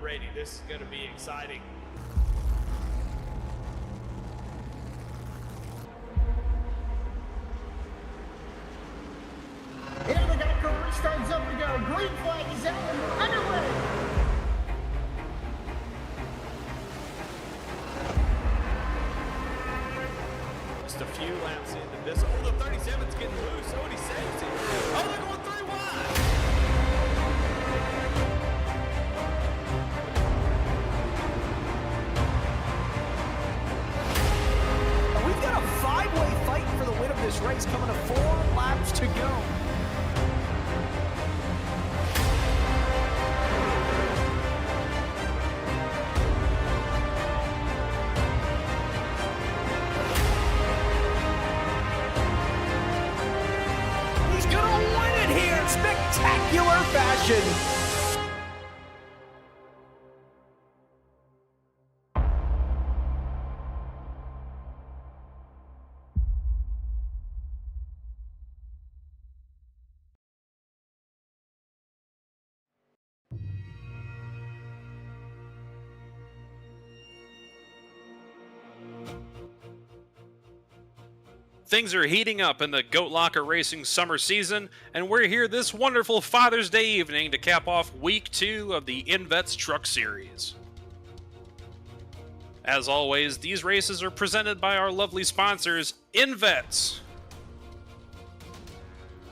already. This is going to be exciting. Here the Geico restart zone we go. Green flag is out and we're underway. Just a few laps into this. Oh, the 37's getting loose. Oh, and he saves it. Oh, they're going 3 wide. We've got a 5-way fight for the win of this race coming to 4 laps to go. He's gonna win it here in spectacular fashion. Things are heating up in the Goat Locker Racing summer season, and we're here this wonderful Father's Day evening to cap off Week 2 of the Invets Truck Series. As always, these races are presented by our lovely sponsors, Invets,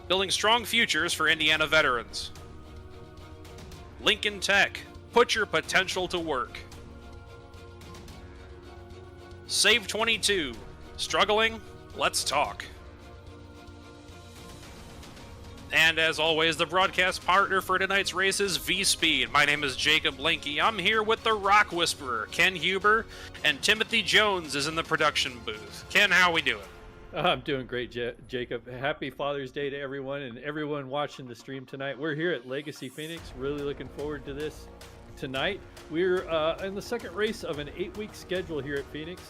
building strong futures for Indiana veterans. Lincoln Tech, put your potential to work. Save 22, struggling? Let's talk. And as always, the broadcast partner for tonight's race is V-Speed. My name is Jacob Linke. I'm here with the Rock Whisperer, Ken Huber, and Timothy Jones is in the production booth. Ken, how are we doing? I'm doing great, Jacob. Happy Father's Day to everyone and everyone watching the stream tonight. We're here at Legacy Phoenix. Really looking forward to this tonight. We're in the second race of an 8-week schedule here at Phoenix.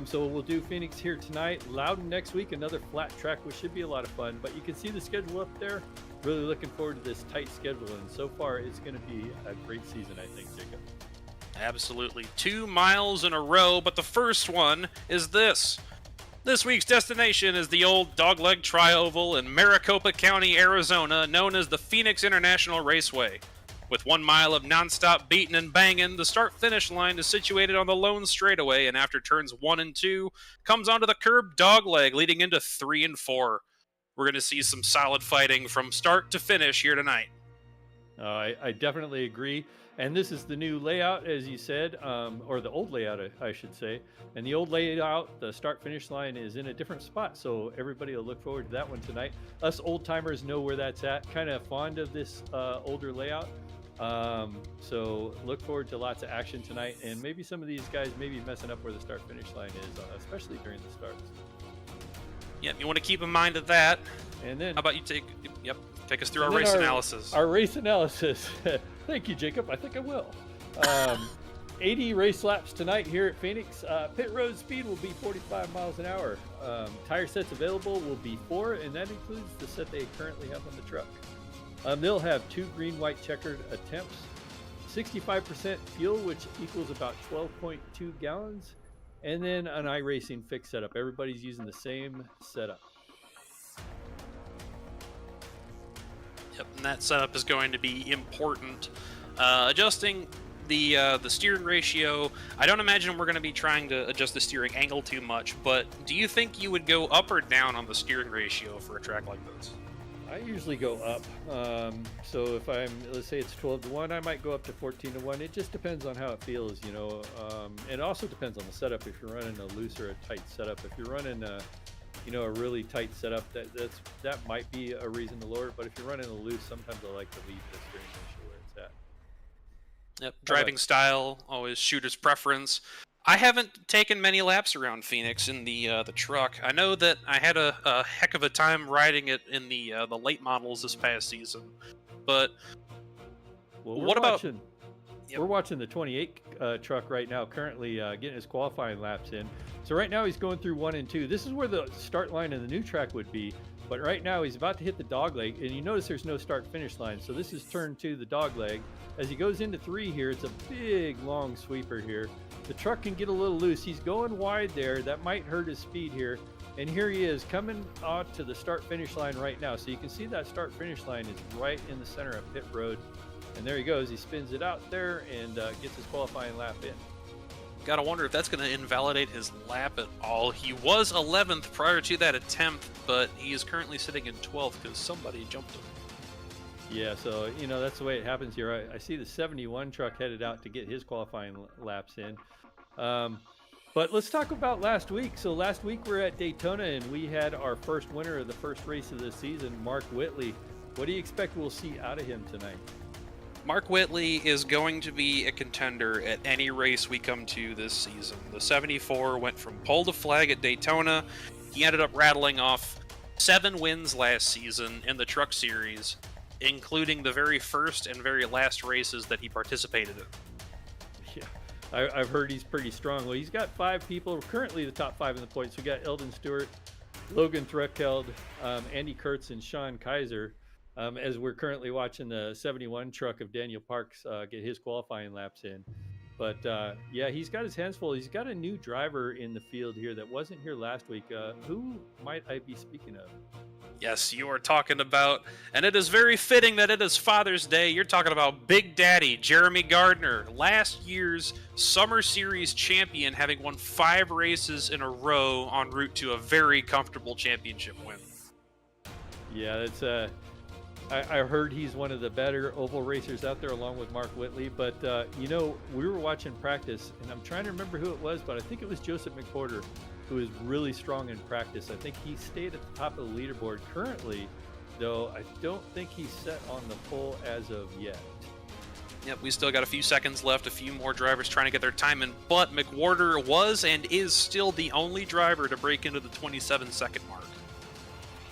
So we'll do Phoenix here tonight, Loudon next week, another flat track, which should be a lot of fun. But you can see the schedule up there. Really looking forward to this tight schedule, and so far it's going to be a great season, I think, Jacob. Absolutely. 2 miles in a row, but the first one is this. This week's destination is the old Dogleg Tri-Oval in Maricopa County, Arizona, known as the Phoenix International Raceway. With 1 mile of nonstop beating and banging, the start-finish line is situated on the lone straightaway, and after turns 1 and 2, comes onto the curb dogleg, leading into 3 and 4. We're going to see some solid fighting from start to finish here tonight. I definitely agree. And this is the new layout, as you said, or the old layout, I should say. And the old layout, the start-finish line is in a different spot, so everybody will look forward to that one tonight. Us old-timers know where that's at. Kind of fond of this older layout. So look forward to lots of action tonight, and maybe some of these guys may be messing up where the start-finish line is, especially during the starts. Yep, you want to keep in mind of that. And then, how about you take us through our race analysis? Our race analysis. Thank you, Jacob. I think I will. 80 race laps tonight here at Phoenix. Pit road speed will be 45 miles an hour. Tire sets available will be 4, and that includes the set they currently have on the truck. They'll have 2 green-white checkered attempts, 65% fuel, which equals about 12.2 gallons, and then an iRacing fixed setup. Everybody's using the same setup. Yep, and that setup is going to be important. Adjusting the steering ratio, I don't imagine we're going to be trying to adjust the steering angle too much, but do you think you would go up or down on the steering ratio for a track like this? I usually go up. So if let's say it's 12-1, I might go up to 14-1. It just depends on how it feels, you know. It also depends on the setup. If you're running a loose or a tight setup, if you're running a really tight setup, that might be a reason to lower it. But if you're running a loose, sometimes I like to leave the steering ratio where it's at. Yep, driving style, always shooter's preference. I haven't taken many laps around Phoenix in the truck. I know that I had a heck of a time riding it in the late models this past season, but what about? We're watching the 28 truck right now, currently getting his qualifying laps in. So right now he's going through 1 and 2. This is where the start line of the new track would be. But right now he's about to hit the dog leg, and you notice there's no start finish line. So this is turn 2, the dog leg. As he goes into 3 here, it's a big long sweeper here. The truck can get a little loose. He's going wide there. That might hurt his speed here. And here he is coming out to the start finish line right now. So you can see that start finish line is right in the center of pit road. And there he goes. He spins it out there and gets his qualifying lap in. Gotta wonder if that's going to invalidate his lap at all. He was 11th prior to that attempt, but he is currently sitting in 12th because somebody jumped him. Yeah, so, that's the way it happens here. I see the 71 truck headed out to get his qualifying laps in. But let's talk about last week. So last week we're at Daytona, and we had our first winner of the first race of the season, Mark Whitley. What do you expect we'll see out of him tonight? Mark Whitley is going to be a contender at any race we come to this season. The 74 went from pole to flag at Daytona. He ended up rattling off 7 wins last season in the Truck Series, including the very first and very last races that he participated in. Yeah, I've heard he's pretty strong. Well, he's got 5 people, currently the top 5 in the points. We got Eldon Stewart, Logan Threckeld, Andy Kurtz, and Sean Kaiser. As we're currently watching the 71 truck of Daniel Parks get his qualifying laps in. But yeah, he's got his hands full. He's got a new driver in the field here that wasn't here last week. Who might I be speaking of? Yes, you are talking about, and it is very fitting that it is Father's Day. You're talking about Big Daddy Jeremy Gardner, last year's Summer Series champion, having won 5 races in a row en route to a very comfortable championship win. Yeah, that's I heard he's one of the better oval racers out there, along with Mark Whitley. But we were watching practice, and I'm trying to remember who it was, but I think it was Joseph McWhorter, who is really strong in practice. I think he stayed at the top of the leaderboard currently, though I don't think he's set on the pole as of yet. Yep, we still got a few seconds left, a few more drivers trying to get their time in, but McWhorter was and is still the only driver to break into the 27-second mark.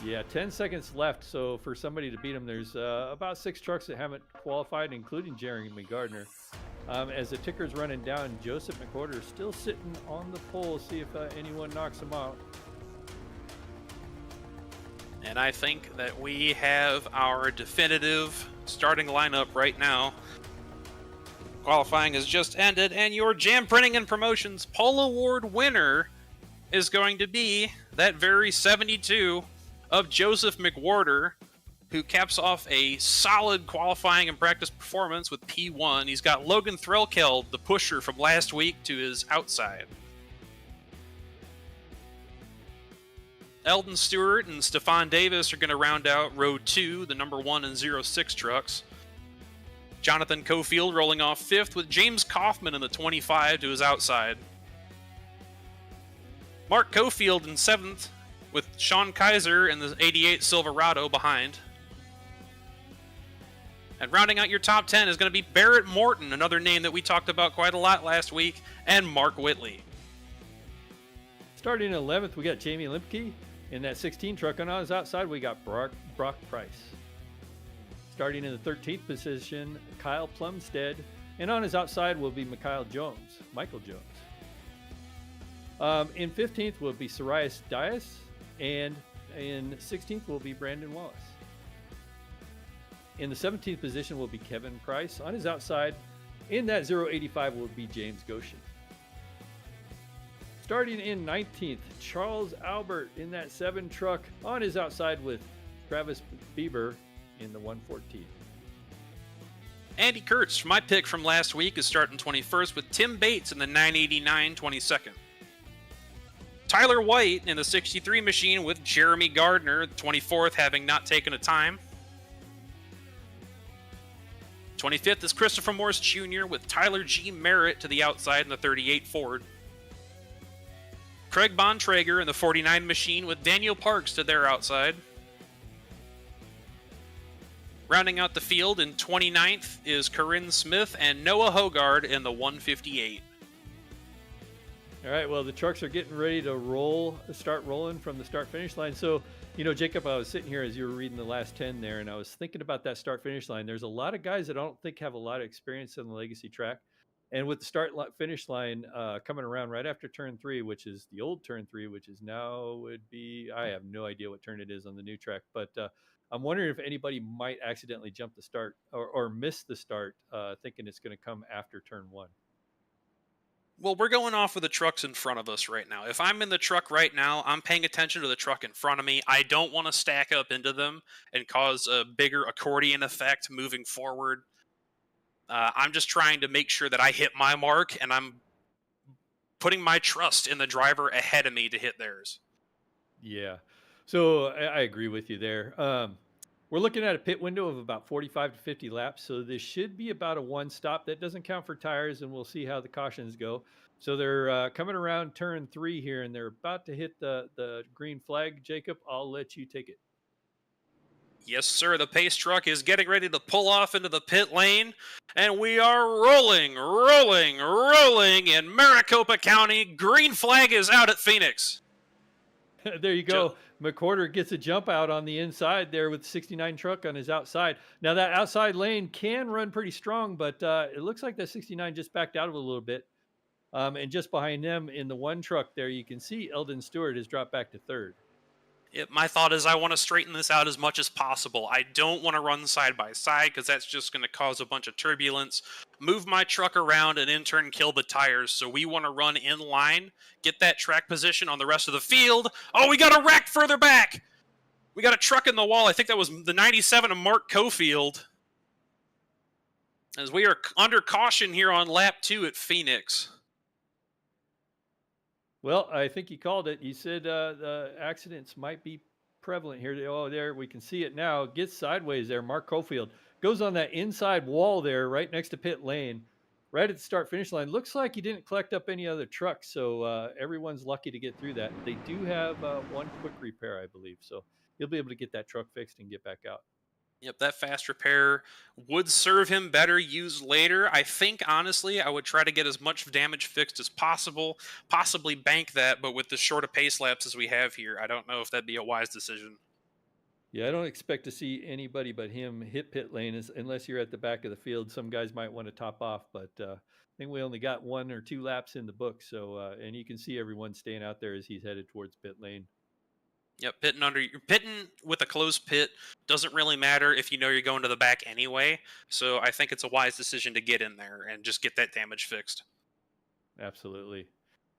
Yeah, 10 seconds left, so for somebody to beat him, there's about 6 trucks that haven't qualified, including Jeremy Gardner. As the ticker's running down, Joseph McWhorter is still sitting on the pole. See if anyone knocks him out. And I think that we have our definitive starting lineup right now. Qualifying has just ended, and your Jam Printing and Promotions Pole Award winner is going to be that very 72 of Joseph McWhorter, who caps off a solid qualifying and practice performance with P1. He's got Logan Threlkeld, the pusher from last week, to his outside. Eldon Stewart and Stefan Davis are going to round out row 2, the number 1 and 06 trucks. Jonathan Cofield rolling off 5th with James Kaufman in the 25 to his outside. Mark Cofield in 7th with Sean Kaiser in the 88 Silverado behind. And rounding out your top 10 is going to be Barrett Morton, another name that we talked about quite a lot last week, and Mark Whitley. Starting in 11th, we got Jamie Limpke in that 16 truck, and on his outside, we got Brock Price. Starting in the 13th position, Kyle Plumstead, and on his outside will be Michael Jones. In 15th will be Sarias Dias, and in 16th will be Brandon Wallace. In the 17th position will be Kevin Price. On his outside, in that 085 will be James Goshen. Starting in 19th, Charles Albert in that 7 truck. On his outside with Travis Bieber in the 114. Andy Kurtz, my pick from last week, is starting 21st with Tim Bates in the 989 22nd. Tyler White in the 63 machine with Jeremy Gardner, 24th, having not taken a time. 25th is Christopher Morse Jr. with Tyler G. Merritt to the outside in the 38 Ford. Craig Bontrager in the 49 machine with Daniel Parks to their outside. Rounding out the field in 29th is Corinne Smith and Noah Hogard in the 158. All right, well, the trucks are getting ready to start rolling from the start-finish line. So, Jacob, I was sitting here as you were reading the last 10 there, and I was thinking about that start-finish line. There's a lot of guys that I don't think have a lot of experience on the Legacy track. And with the finish line coming around right after turn 3, which is the old turn 3, which is now would be, I have no idea what turn it is on the new track, but I'm wondering if anybody might accidentally jump the start or miss the start, thinking it's going to come after turn 1. Well, we're going off of the trucks in front of us right now. If I'm in the truck right now, I'm paying attention to the truck in front of me. I don't want to stack up into them and cause a bigger accordion effect moving forward. I'm just trying to make sure that I hit my mark, and I'm putting my trust in the driver ahead of me to hit theirs. Yeah. So I agree with you there. We're looking at a pit window of about 45 to 50 laps. So this should be about a one stop. That doesn't count for tires, and we'll see how the cautions go. So they're coming around turn 3 here, and they're about to hit the green flag. Jacob, I'll let you take it. Yes, sir. The pace truck is getting ready to pull off into the pit lane, and we are rolling, rolling, rolling in Maricopa County. Green flag is out at Phoenix. There you go. McWhorter gets a jump out on the inside there with the 69 truck on his outside. Now that outside lane can run pretty strong, but it looks like that 69 just backed out of it a little bit. And just behind them in the one truck there, you can see Eldon Stewart has dropped back to third. My thought is I want to straighten this out as much as possible. I don't want to run side by side because that's just going to cause a bunch of turbulence, move my truck around, and in turn kill the tires. So we want to run in line, get that track position on the rest of the field. Oh, we got a wreck further back. We got a truck in the wall. I think that was the 97 of Mark Cofield. As we are under caution here on lap 2 at Phoenix. Well, I think you called it. You said the accidents might be prevalent here. Oh, there, we can see it now. Gets sideways there. Mark Cofield goes on that inside wall there right next to pit lane, right at the start finish line. Looks like he didn't collect up any other trucks, so everyone's lucky to get through that. They do have one quick repair, I believe, so he'll be able to get that truck fixed and get back out. Yep, that fast repair would serve him better used later. I think, honestly, I would try to get as much damage fixed as possible, possibly bank that, but with the short of pace laps as we have here, I don't know if that'd be a wise decision. Yeah, I don't expect to see anybody but him hit pit lane unless you're at the back of the field. Some guys might want to top off, but I think we only got 1 or 2 laps in the book. So, and you can see everyone staying out there as he's headed towards pit lane. Yep, pitting with a closed pit doesn't really matter if you know you're going to the back anyway. So I think it's a wise decision to get in there and just get that damage fixed. Absolutely.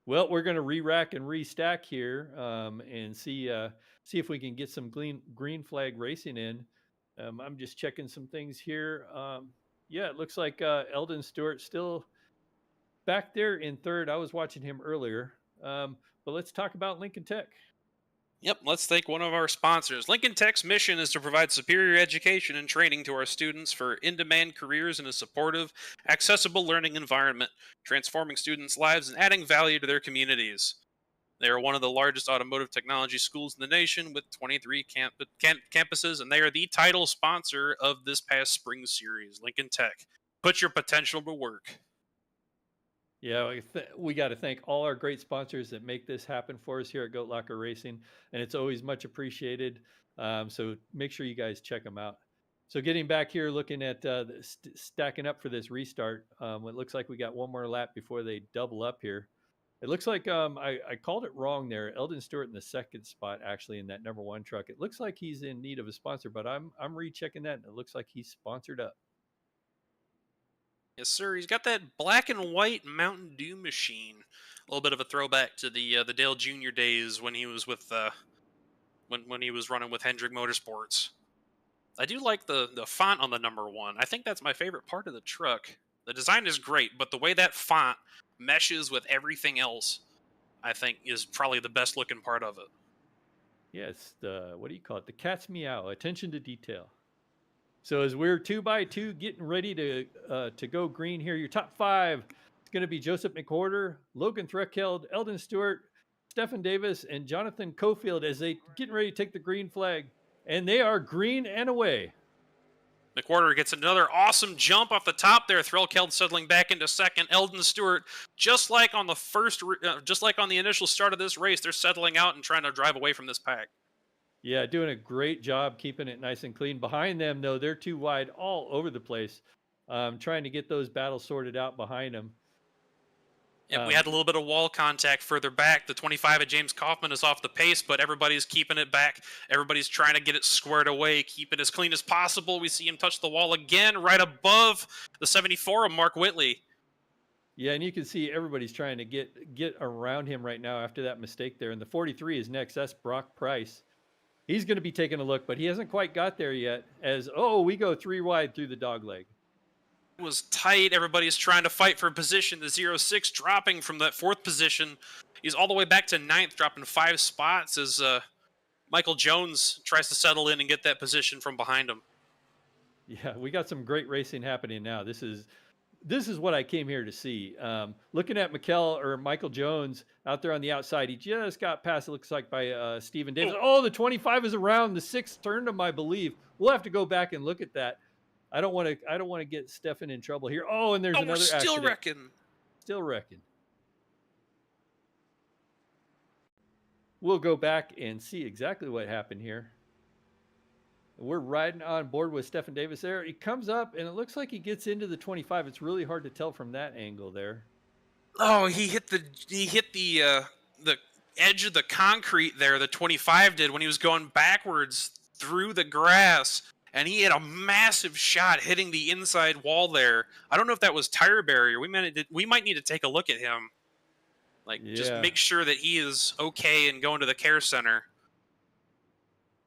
Well, we're going to re-rack and restack here and see if we can get some green flag racing in. I'm just checking some things here. Yeah, it looks like Eldon Stewart still back there in third. I was watching him earlier. But let's talk about Lincoln Tech. Yep, let's thank one of our sponsors. Lincoln Tech's mission is to provide superior education and training to our students for in-demand careers in a supportive, accessible learning environment, transforming students' lives and adding value to their communities. They are one of the largest automotive technology schools in the nation with 23 campuses, and they are the title sponsor of this past spring series, Lincoln Tech. Put your potential to work. Yeah, we got to thank all our great sponsors that make this happen for us here at Goat Locker Racing, and it's always much appreciated. So make sure you guys check them out. So getting back here, looking at stacking up for this restart, it looks like we got one more lap before they double up here. It looks like I called it wrong there. Eldon Stewart in the second spot, actually, in that number 1 truck. It looks like he's in need of a sponsor, but I'm rechecking that, and it looks like he's sponsored up. Yes, sir. He's got that black and white Mountain Dew machine. A little bit of a throwback to the Dale Jr. days when he was with when he was running with Hendrick Motorsports. I do like the font on the number 1. I think that's my favorite part of the truck. The design is great, but the way that font meshes with everything else, I think, is probably the best looking part of it. Yeah, it's the, what do you call it? The cat's meow, attention to detail. So as we're 2x2 getting ready to go green here, your top 5 is going to be Joseph McWhorter, Logan Threckeld, Eldon Stewart, Stephen Davis, and Jonathan Cofield as they getting ready to take the green flag. And they are green and away. McWhorter gets another awesome jump off the top there. Threlkeld settling back into second. Eldon Stewart, just like on the initial start of this race, they're settling out and trying to drive away from this pack. Yeah, doing a great job keeping it nice and clean. Behind them, though, they're too wide all over the place. Trying to get those battles sorted out behind them. Yeah, we had a little bit of wall contact further back. The 25 of James Kaufman is off the pace, but everybody's keeping it back. Everybody's trying to get it squared away, keep it as clean as possible. We see him touch the wall again, right above the 74 of Mark Whitley. Yeah, and you can see everybody's trying to get around him right now after that mistake there. And the 43 is next. That's Brock Price. He's going to be taking a look, but he hasn't quite got there yet. We go 3 wide through the dog leg. It was tight. Everybody's trying to fight for position. The 06 dropping from that 4th position. He's all the way back to 9th, dropping 5 spots as Michael Jones tries to settle in and get that position from behind him. Yeah, we got some great racing happening now. This is what I came here to see. Looking at Michael Jones out there on the outside, he just got past. It looks like by Stephen Davis. Oh, the 25 is around. The 6 turned him, I believe. We'll have to go back and look at that. I don't want to get Stefan in trouble here. Oh, and there's another accident. Still wrecking. We'll go back and see exactly what happened here. We're riding on board with Stefan Davis there. He comes up, and it looks like he gets into the 25. It's really hard to tell from that angle there. Oh, he hit the edge of the concrete there. The 25 did when he was going backwards through the grass, and he had a massive shot hitting the inside wall there. I don't know if that was tire barrier. We might need to take a look at him, just make sure that he is okay and going to the care center.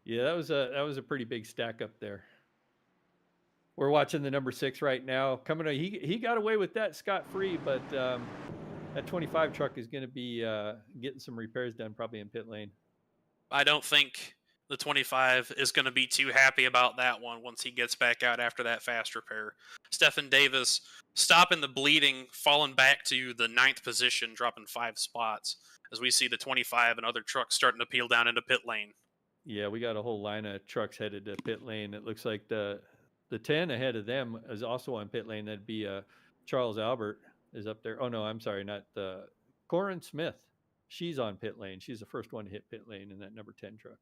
Yeah, that was a pretty big stack up there. We're watching the number 6 right now. Coming, he got away with that scot-free, but that 25 truck is going to be getting some repairs done probably in pit lane. I don't think the 25 is going to be too happy about that one once he gets back out after that fast repair. Stefan Davis stopping the bleeding, falling back to the 9th position, dropping 5 spots as we see the 25 and other trucks starting to peel down into pit lane. Yeah, we got a whole line of trucks headed to pit lane. It looks like the 10 ahead of them is also on pit lane. That'd be Charles Albert is up there. Oh, no, I'm sorry, not Corin Smith. She's on pit lane. She's the first one to hit pit lane in that number 10 truck.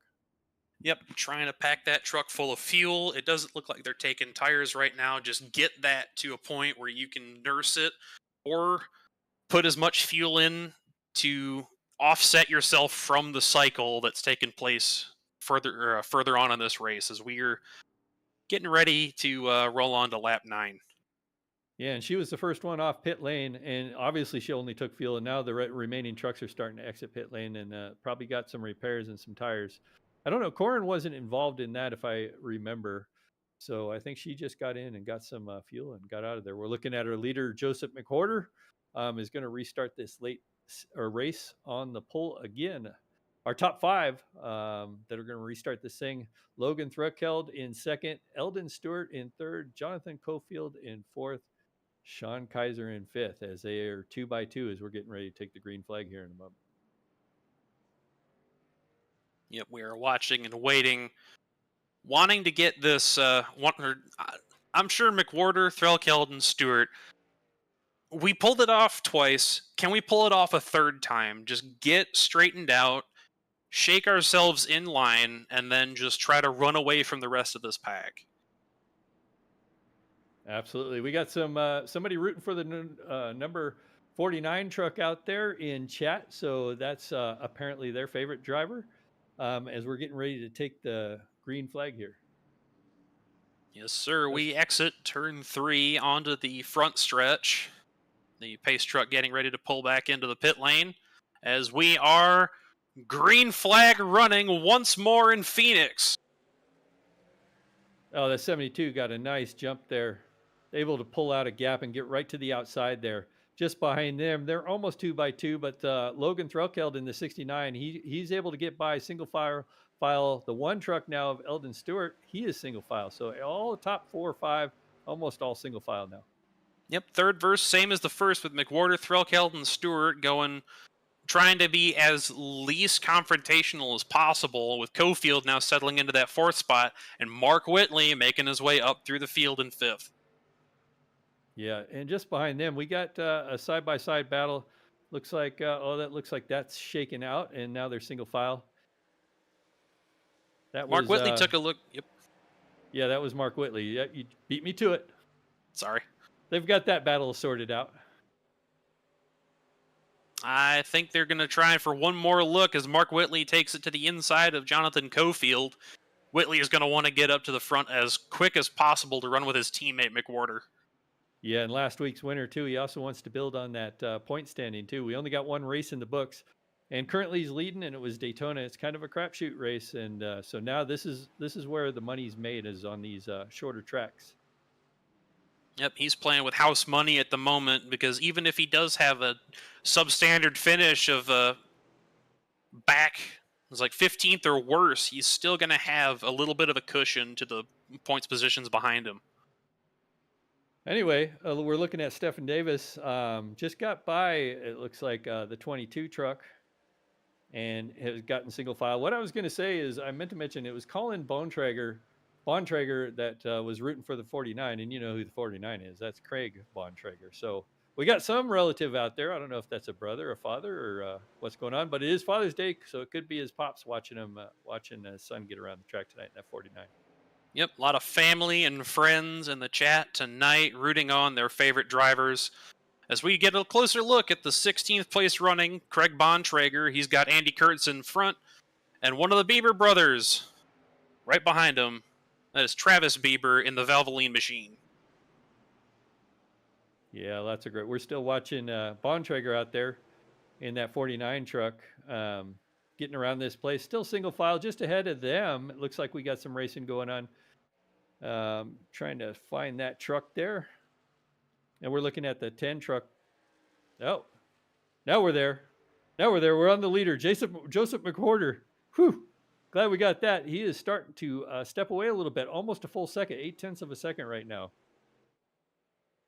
Yep, trying to pack that truck full of fuel. It doesn't look like they're taking tires right now. Just get that to a point where you can nurse it or put as much fuel in to offset yourself from the cycle that's taken place further on in this race as we're getting ready to roll on to lap 9. Yeah, and she was the first one off pit lane, and obviously she only took fuel, and now the remaining trucks are starting to exit pit lane and probably got some repairs and some tires. I don't know. Corin wasn't involved in that, if I remember. So I think she just got in and got some fuel and got out of there. We're looking at our leader, Joseph McWhorter, is going to restart this race on the pole again. Our top 5 that are going to restart this thing: Logan Thruckeld in 2nd, Eldon Stewart in 3rd, Jonathan Cofield in 4th, Sean Kaiser in 5th, as they are 2 by 2 as we're getting ready to take the green flag here in a moment. Yep, we are watching and waiting, wanting to get this. I'm sure McWhorter, Threlkeld, and Stewart. We pulled it off twice. Can we pull it off a 3rd time? Just get straightened out, shake ourselves in line, and then just try to run away from the rest of this pack. Absolutely. We got somebody rooting for the number 49 truck out there in chat. So that's apparently their favorite driver as we're getting ready to take the green flag here. Yes, sir. We exit turn 3 onto the front stretch. The pace truck getting ready to pull back into the pit lane as we are green flag running once more in Phoenix. Oh, that 72 got a nice jump there. Able to pull out a gap and get right to the outside there. Just behind them, they're almost 2 by 2, but Logan Threlkeld in the 69, he's able to get by single file. The one truck now of Eldon Stewart, he is single file. So all the top 4 or 5, almost all single file now. Yep, 3rd verse, same as the 1st with McWhorter, Threlkeld, and Stewart trying to be as least confrontational as possible, with Cofield now settling into that 4th spot, and Mark Whitley making his way up through the field in 5th. Yeah, and just behind them, we got a side-by-side battle. Looks like, that looks like that's shaken out, and now they're single file. Mark Whitley took a look. Yep. Yeah, that was Mark Whitley. Yeah, you beat me to it. Sorry. They've got that battle sorted out. I think they're going to try for one more look as Mark Whitley takes it to the inside of Jonathan Cofield. Whitley is going to want to get up to the front as quick as possible to run with his teammate McWhorter. Yeah, and last week's winner too. He also wants to build on that point standing too. We only got one race in the books, and currently he's leading, and it was Daytona. It's kind of a crapshoot race, and so now this is where the money's made, is on these shorter tracks. Yep, he's playing with house money at the moment because even if he does have a substandard finish of back, it's like 15th or worse, he's still going to have a little bit of a cushion to the points positions behind him. Anyway, we're looking at Stephen Davis. Just got by, it looks like, the 22 truck, and has gotten single file. What I was going to say is, I meant to mention, it was Colin Bontrager that was rooting for the 49, and you know who the 49 is. That's Craig Bontrager. So we got some relative out there. I don't know if that's a brother, a father, or what's going on, but it is Father's Day, so it could be his pops watching his son get around the track tonight in that 49. Yep, a lot of family and friends in the chat tonight rooting on their favorite drivers. As we get a closer look at the 16th place running, Craig Bontrager, he's got Andy Kurtz in front, and one of the Bieber brothers right behind him. That is Travis Bieber in the Valvoline machine. Yeah, that's a great. We're still watching Bontrager out there in that 49 truck, getting around this place. Still single file, just ahead of them. It looks like we got some racing going on. Trying to find that truck there. And we're looking at the 10 truck. Oh, now we're there. We're on the leader, Joseph McWhorter. Whew. Glad we got that. He is starting to step away a little bit, almost a full second, 0.8 of a second right now.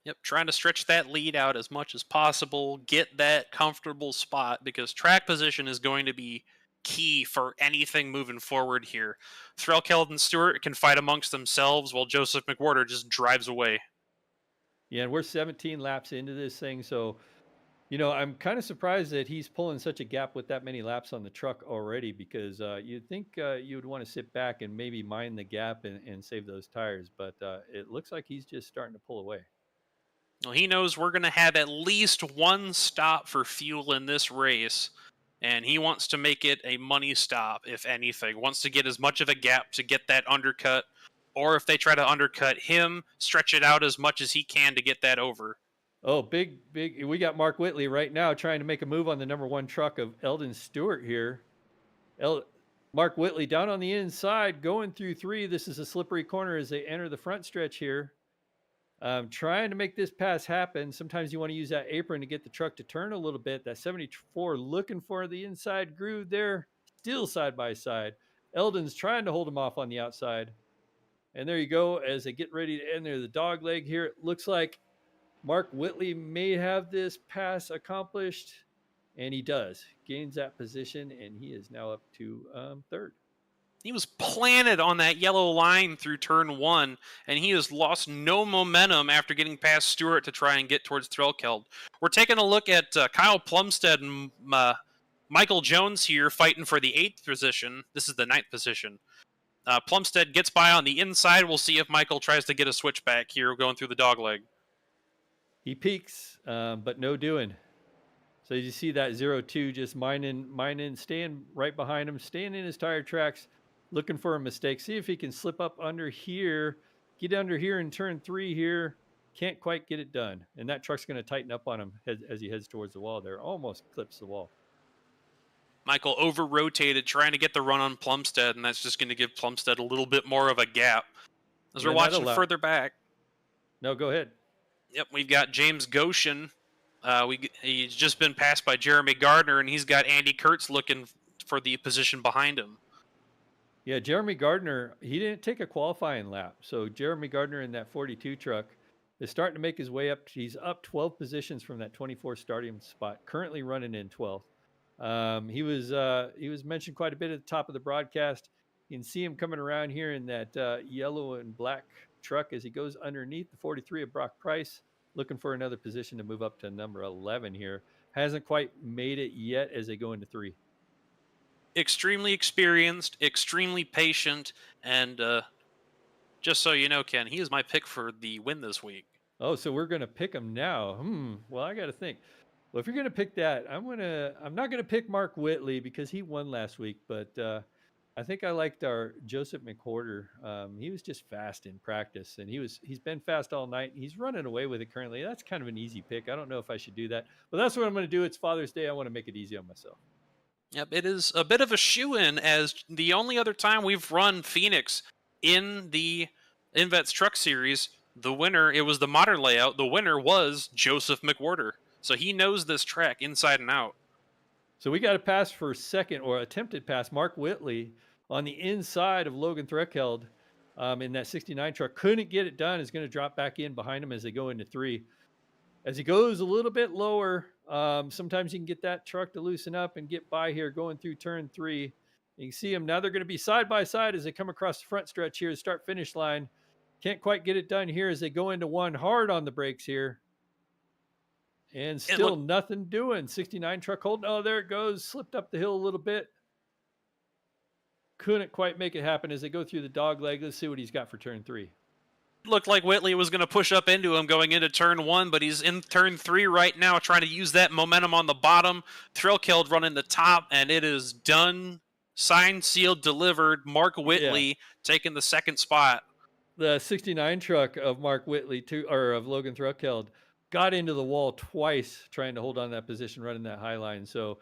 Yep, trying to stretch that lead out as much as possible, get that comfortable spot, because track position is going to be key for anything moving forward here. Threlkeld and Stewart can fight amongst themselves while Joseph McWhorter just drives away. Yeah, and we're 17 laps into this thing, so I'm kind of surprised that he's pulling such a gap with that many laps on the truck already, because you'd think you'd want to sit back and maybe mine the gap and save those tires, but it looks like he's just starting to pull away. Well, he knows we're going to have at least one stop for fuel in this race, and he wants to make it a money stop, if anything. Wants to get as much of a gap to get that undercut, or if they try to undercut him, stretch it out as much as he can to get that over. Oh, big. We got Mark Whitley right now trying to make a move on the number 1 truck of Eldon Stewart here. Mark Whitley down on the inside, going through 3. This is a slippery corner as they enter the front stretch here. Trying to make this pass happen. Sometimes you want to use that apron to get the truck to turn a little bit. That 74 looking for the inside groove there. Still side by side. Eldon's trying to hold him off on the outside. And there you go, as they get ready to enter the dog leg here. It looks like Mark Whitley may have this pass accomplished, and he does. Gains that position, and he is now up to 3rd. He was planted on that yellow line through turn 1, and he has lost no momentum after getting past Stewart to try and get towards Threlkeld. We're taking a look at Kyle Plumstead and Michael Jones here fighting for the 8th position. This is the 9th position. Plumstead gets by on the inside. We'll see if Michael tries to get a switchback here going through the dogleg. He peaks, but no doing. So you see that 0-2 just mining, staying right behind him, staying in his tire tracks, looking for a mistake. See if he can slip up under here, get under here in turn 3 here. Can't quite get it done. And that truck's going to tighten up on him as he heads towards the wall there. Almost clips the wall. Michael over-rotated trying to get the run on Plumstead, and that's just going to give Plumstead a little bit more of a gap. As we're watching further back. No, go ahead. Yep, we've got James Goshen. He's just been passed by Jeremy Gardner, and he's got Andy Kurtz looking for the position behind him. Yeah, Jeremy Gardner, he didn't take a qualifying lap. So Jeremy Gardner in that 42 truck is starting to make his way up. He's up 12 positions from that 24 starting spot, currently running in 12th. He was mentioned quite a bit at the top of the broadcast. You can see him coming around here in that yellow and black truck as he goes underneath the 43 of Brock Price, looking for another position to move up to number 11 here. Hasn't quite made it yet as they go into 3. Extremely experienced, extremely patient, and just so you know, Ken, he is my pick for the win this week. Oh, so we're going to pick him now. Well, I got to think. Well, if you're gonna pick that, I'm not gonna pick Mark Whitley because he won last week, but I think I liked our Joseph McWhorter. He was just fast in practice, and he's been fast all night. He's running away with it currently. That's kind of an easy pick. I don't know if I should do that, but that's what I'm going to do. It's Father's Day. I want to make it easy on myself. Yep, it is a bit of a shoe-in, as the only other time we've run Phoenix in the Invets Truck Series, the winner, it was the modern layout, the winner was Joseph McWhorter. So he knows this track inside and out. So we got a pass for second, or attempted pass. Mark Whitley on the inside of Logan Threckeld in that 69 truck. Couldn't get it done. Is going to drop back in behind him as they go into 3. As he goes a little bit lower, sometimes you can get that truck to loosen up and get by here going through turn 3. You can see them. Now they're going to be side by side as they come across the front stretch here, the start-finish line. Can't quite get it done here as they go into 1 hard on the brakes here. And still nothing doing. 69 truck holding. Oh, there it goes. Slipped up the hill a little bit. Couldn't quite make it happen as they go through the dog leg. Let's see what he's got for turn 3. Looked like Whitley was going to push up into him going into turn 1, but he's in turn 3 right now, trying to use that momentum on the bottom. Thrillkeld running the top, and it is done. Signed, sealed, delivered. Mark Whitley taking the second spot. The 69 truck of Mark Whitley, of Logan Thrillkeld, got into the wall twice trying to hold on that position, running that high line. So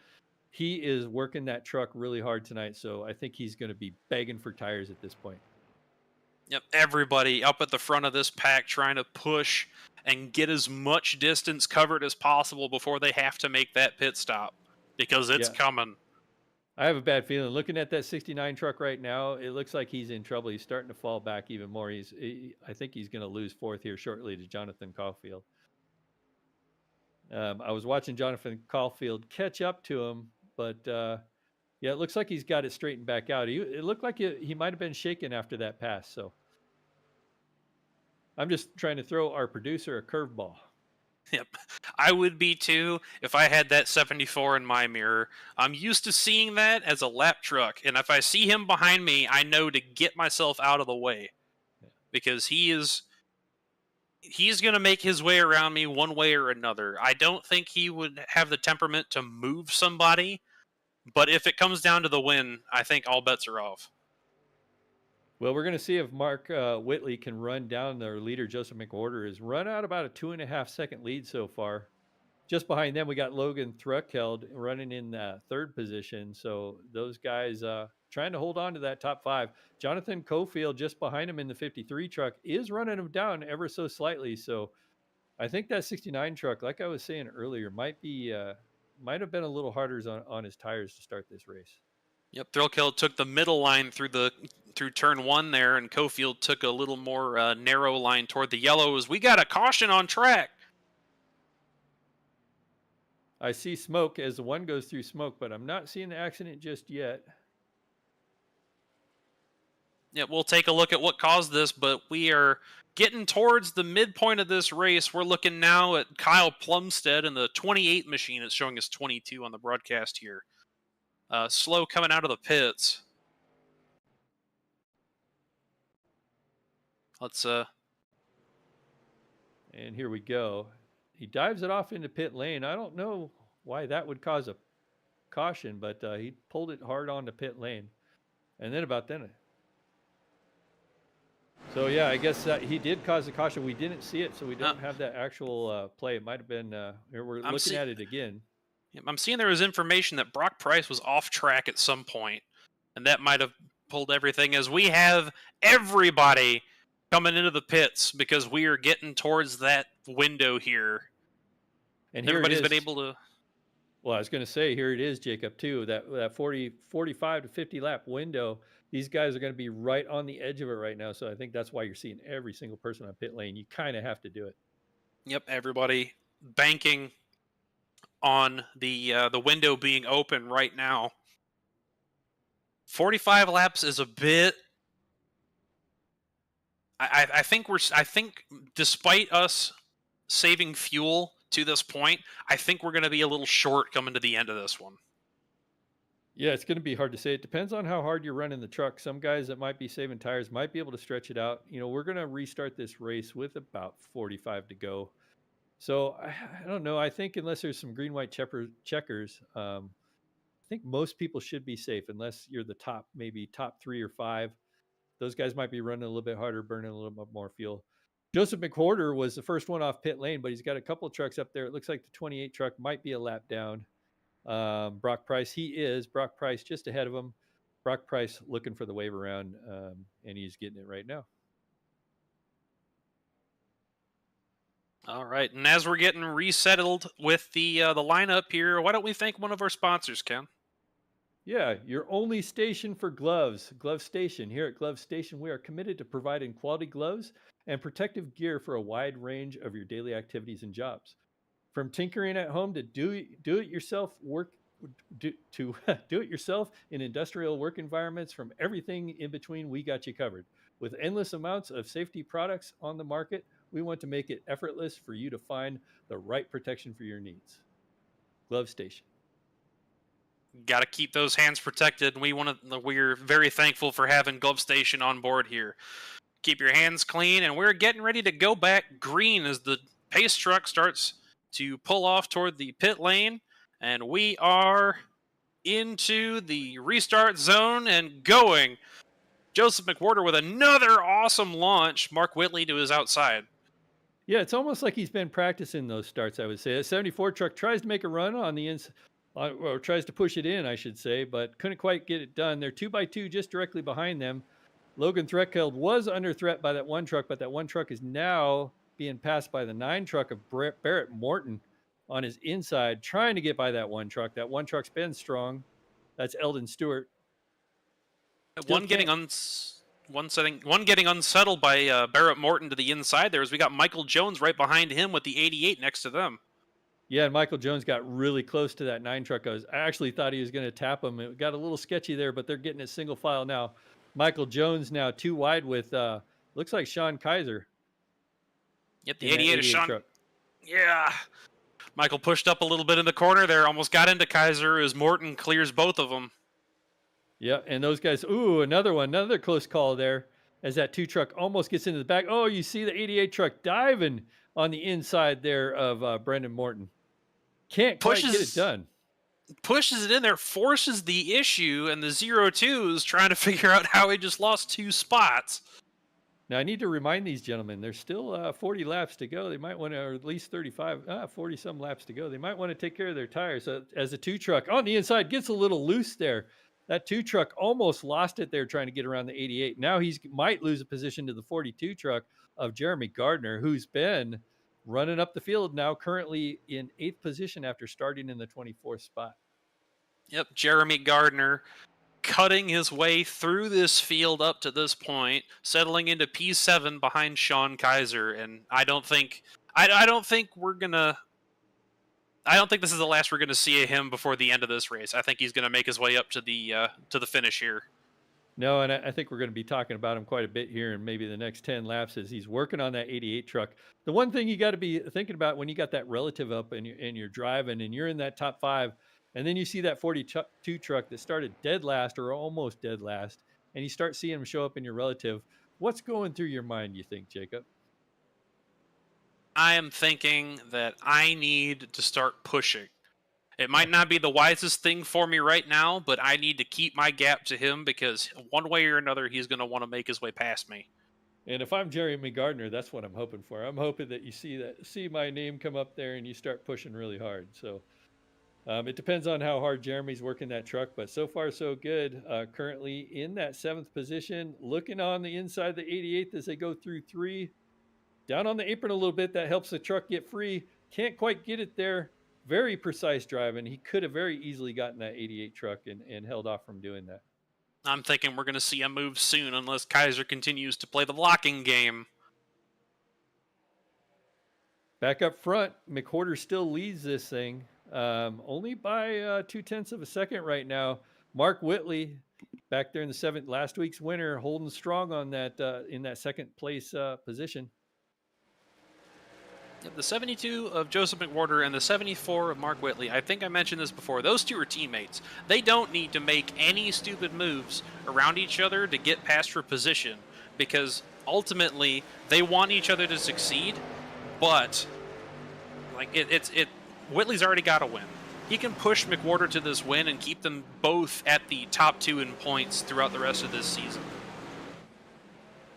he is working that truck really hard tonight. So I think he's going to be begging for tires at this point. Yep, everybody up at the front of this pack trying to push and get as much distance covered as possible before they have to make that pit stop, because it's coming. I have a bad feeling. Looking at that 69 truck right now, it looks like he's in trouble. He's starting to fall back even more. I think he's going to lose 4th here shortly to Jonathan Caulfield. I was watching Jonathan Caulfield catch up to him, but it looks like he's got it straightened back out. It looked like he might have been shaken after that pass. So I'm just trying to throw our producer a curveball. Yep, I would be too if I had that 74 in my mirror. I'm used to seeing that as a lap truck, and if I see him behind me, I know to get myself out of the way, because he's going to make his way around me one way or another. I don't think he would have the temperament to move somebody, but if it comes down to the win, I think all bets are off. Well, we're going to see if Mark Whitley can run down their leader. Joseph McWhorter has run out about a 2.5 second lead so far. Just behind them, we got Logan Threckeld running in 3rd position. So those guys trying to hold on to that top 5. Jonathan Caulfield just behind him in the 53 truck is running him down ever so slightly. So I think that 69 truck, like I was saying earlier, might have been a little harder on his tires to start this race. Yep, Thrillkeld took the middle line through turn 1 there, and Caulfield took a little more narrow line toward the yellows. We got a caution on track. I see smoke as the one goes through smoke, but I'm not seeing the accident just yet. Yeah, we'll take a look at what caused this, but we are getting towards the midpoint of this race. We're looking now at Kyle Plumstead in the 28 machine. It's showing us 22 on the broadcast here. Slow coming out of the pits. Let's And here we go. He dives it off into pit lane. I don't know why that would cause a caution, but he pulled it hard onto pit lane. And then about then. So yeah, I guess he did cause a caution. We didn't see it, so we don't have that actual play. It might have been. Here we're looking at it again. I'm seeing there was information that Brock Price was off track at some point, and that might have pulled everything, as we have everybody coming into the pits because we are getting towards that window here. And everybody's been able to. Well, I was going to say, here it is, Jacob, too. That 45 to 50 lap window. These guys are going to be right on the edge of it right now. So I think that's why you're seeing every single person on pit lane. You kind of have to do it. Yep, everybody banking on the window being open right now. 45 laps is a bit. I think despite us saving fuel to this point, I think we're going to be a little short coming to the end of this one. Yeah, it's going to be hard to say. It depends on how hard you're running the truck. Some guys that might be saving tires might be able to stretch it out. We're going to restart this race with about 45 to go. So I don't know. I think unless there's some green-white checkers, I think most people should be safe unless you're the top, maybe top 3 or 5. Those guys might be running a little bit harder, burning a little bit more fuel. Joseph McWhorter was the first one off pit lane, but he's got a couple of trucks up there. It looks like the 28 truck might be a lap down. Brock Price, Brock Price just ahead of him. Brock Price looking for the wave around, and he's getting it right now. All right, and as we're getting resettled with the lineup here, why don't we thank one of our sponsors, Ken? Yeah, your only station for gloves, Glove Station. Here at Glove Station, we are committed to providing quality gloves and protective gear for a wide range of your daily activities and jobs. From tinkering at home to do it yourself do it yourself in industrial work environments, from everything in between, we got you covered. With endless amounts of safety products on the market, we want to make it effortless for you to find the right protection for your needs. Glove Station. Got to keep those hands protected. We're very thankful for having Glove Station on board here. Keep your hands clean, and we're getting ready to go back green as the pace truck starts to pull off toward the pit lane, and we are into the restart zone and going. Joseph McWhorter with another awesome launch. Mark Whitley to his outside. Yeah, it's almost like he's been practicing those starts, I would say. A 74 truck tries to make a run on the inside, or tries to push it in, I should say, but couldn't quite get it done. They're 2x2 just directly behind them. Logan Thretkeld was under threat by that one truck, but that one truck is now being passed by the 9 truck of Barrett Morton on his inside, trying to get by that one truck. That one truck's been strong. That's Eldon Stewart. One getting unsettled by Barrett Morton to the inside there, as we got Michael Jones right behind him with the 88 next to them. Yeah, and Michael Jones got really close to that 9 truck. I actually thought he was going to tap him. It got a little sketchy there, but they're getting it single file now. Michael Jones now 2 wide with, looks like Sean Kaiser. Yep, the 88 is Sean. Truck. Yeah. Michael pushed up a little bit in the corner there, almost got into Kaiser as Morton clears both of them. Yeah, and those guys, another close call there as that 2 truck almost gets into the back. Oh, you see the 88 truck diving on the inside there of Brendan Morton. Can't quite get it done. Pushes it in there, forces the issue, and the 02 is trying to figure out how he just lost 2 spots. Now, I need to remind these gentlemen, there's still 40 laps to go. They might want to, or at least 40-some laps to go. They might want to take care of their tires. So, as a 2 truck on the inside gets a little loose there. That 2 truck almost lost it there trying to get around the 88. Now he might lose a position to the 42 truck of Jeremy Gardner, who's been running up the field now, currently in 8th position after starting in the 24th spot. Yep, Jeremy Gardner cutting his way through this field up to this point, settling into P7 behind Sean Kaiser, and I don't think this is the last we're gonna see of him before the end of this race. I think he's gonna make his way up to the finish here. No, and I think we're going to be talking about him quite a bit here in maybe the next 10 laps as he's working on that 88 truck. The one thing you got to be thinking about when you got that relative up and you're driving and you're in that top 5, and then you see that 42 truck that started dead last or almost dead last, and you start seeing him show up in your relative, what's going through your mind, you think, Jacob? I am thinking that I need to start pushing. It might not be the wisest thing for me right now, but I need to keep my gap to him because one way or another, he's going to want to make his way past me. And if I'm Jeremy Gardner, that's what I'm hoping for. I'm hoping that you see my name come up there and you start pushing really hard. So it depends on how hard Jeremy's working that truck, but so far so good. Currently in that 7th position, looking on the inside the 88th as they go through 3. Down on the apron a little bit, that helps the truck get free. Can't quite get it there. Very precise driving. He could have very easily gotten that 88 truck and held off from doing that. I'm thinking we're going to see a move soon unless Kaiser continues to play the blocking game. Back up front, McWhorter still leads this thing, only by 0.2 of a second right now. Mark Whitley, back there in the 7th, last week's winner, holding strong on that in that 2nd place position. The 72 of Joseph McWhorter and the 74 of Mark Whitley, I think I mentioned this before, those 2 are teammates. They don't need to make any stupid moves around each other to get past for position, because ultimately they want each other to succeed, but Like Whitley's already got a win. He can push McWhorter to this win and keep them both at the top 2 in points throughout the rest of this season.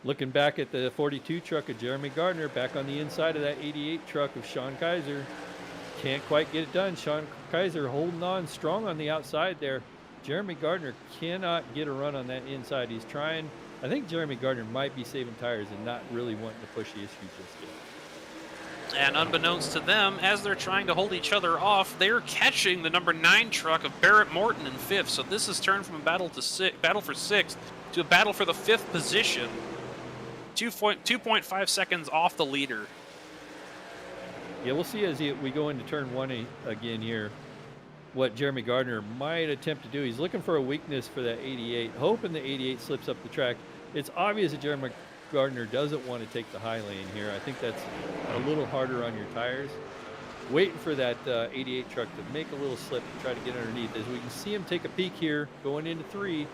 Looking back at the 42 truck of Jeremy Gardner, back on the inside of that 88 truck of Sean Kaiser. Can't quite get it done. Sean Kaiser holding on strong on the outside there. Jeremy Gardner cannot get a run on that inside. He's trying. I think Jeremy Gardner might be saving tires and not really wanting to push the issue just yet. And unbeknownst to them, as they're trying to hold each other off, they're catching the number 9 truck of Barrett Morton in 5th. So this has turned from a battle for 6th to a battle for the 5th position. 2.5 seconds off the leader. Yeah, we'll see as we go into turn 1 again here what Jeremy Gardner might attempt to do. He's looking for a weakness for that 88, hoping the 88 slips up the track. It's obvious that Jeremy Gardner doesn't want to take the high lane here. I think that's a little harder on your tires. Waiting for that 88 truck to make a little slip and try to get underneath. As we can see him take a peek here, going into 3.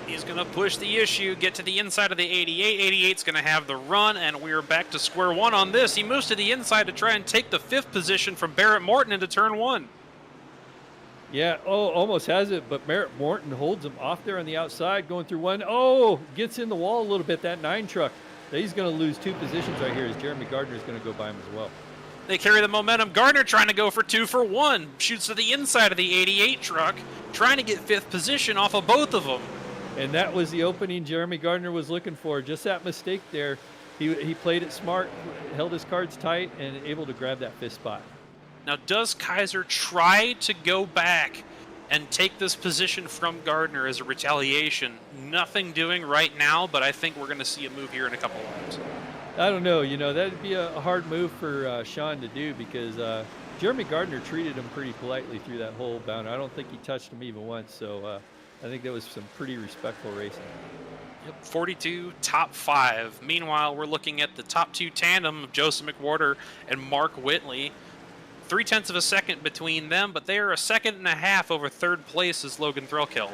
He's going to push the issue, get to the inside of the 88. 88's going to have the run, and we're back to square one on this. He moves to the inside to try and take the 5th position from Barrett Morton into turn 1. Yeah, almost has it, but Barrett Morton holds him off there on the outside, going through 1. Oh, gets in the wall a little bit, that 9 truck. He's going to lose 2 positions right here as Jeremy Gardner is going to go by him as well. They carry the momentum. Gardner trying to go for 2 for 1. Shoots to the inside of the 88 truck, trying to get 5th position off of both of them. And that was the opening Jeremy Gardner was looking for. Just that mistake there. He played it smart, held his cards tight, and able to grab that 5th spot. Now, does Kaiser try to go back and take this position from Gardner as a retaliation? Nothing doing right now, but I think we're going to see a move here in a couple of laps. I don't know. You know, that'd be a hard move for Sean to do because Jeremy Gardner treated him pretty politely through that whole bound. I don't think he touched him even once, so I think that was some pretty respectful racing. Yep, 42, top 5. Meanwhile, we're looking at the top 2 tandem of Joseph McWhorter and Mark Whitley. 0.3 of a second between them, but they are a 1.5 seconds over 3rd place as Logan Threlkeld.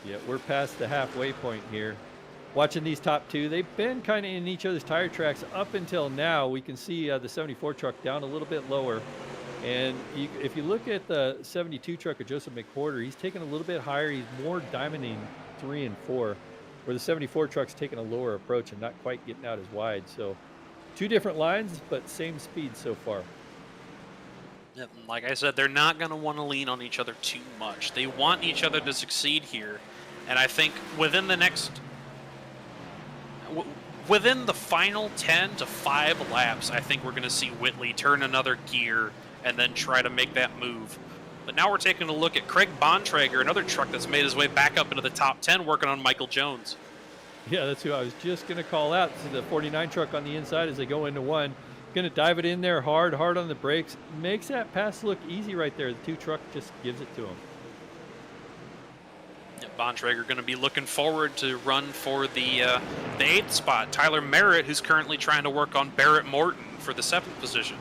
Yeah, we're past the halfway point here. Watching these top 2, they've been kind of in each other's tire tracks up until now. We can see the 74 truck down a little bit lower. And if you look at the 72 truck of Joseph McWhorter, he's taking a little bit higher. He's more diamonding 3 and 4, where the 74 truck's taking a lower approach and not quite getting out as wide. So 2 different lines, but same speed so far. Yep, like I said, they're not going to want to lean on each other too much. They want each other to succeed here. And I think within the final 10 to 5 laps, I think we're going to see Whitley turn another gear and then try to make that move. But now we're taking a look at Craig Bontrager, another truck that's made his way back up into the top 10, working on Michael Jones. Yeah, that's who I was just going to call out. See the 49 truck on the inside as they go into 1. Going to dive it in there hard on the brakes. Makes that pass look easy right there. The 2 truck just gives it to him. Yeah, Bontrager going to be looking forward to run for the 8th spot. Tyler Merritt, who's currently trying to work on Barrett Morton for the 7th position.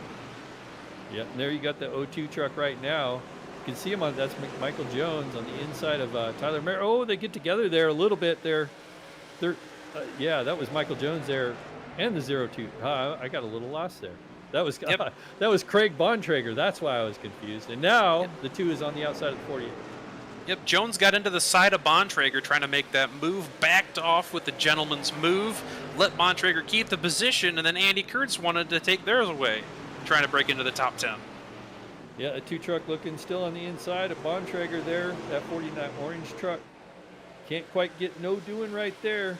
Yeah, and there you got the O2 truck right now. You can see him on, that's Michael Jones on the inside of Tyler Merritt. Oh, they get together there a little bit there. Yeah, that was Michael Jones there and the 02. I got a little lost there. That was that was Craig Bontrager. That's why I was confused. And now the 2 is on the outside of the 48. Yep, Jones got into the side of Bontrager trying to make that move, backed off with the gentleman's move, let Bontrager keep the position, and then Andy Kurtz wanted to take theirs away, trying to break into the top 10. Yeah, a 2 truck looking still on the inside of Bontrager there, that 49 orange truck. Can't quite get no doing right there.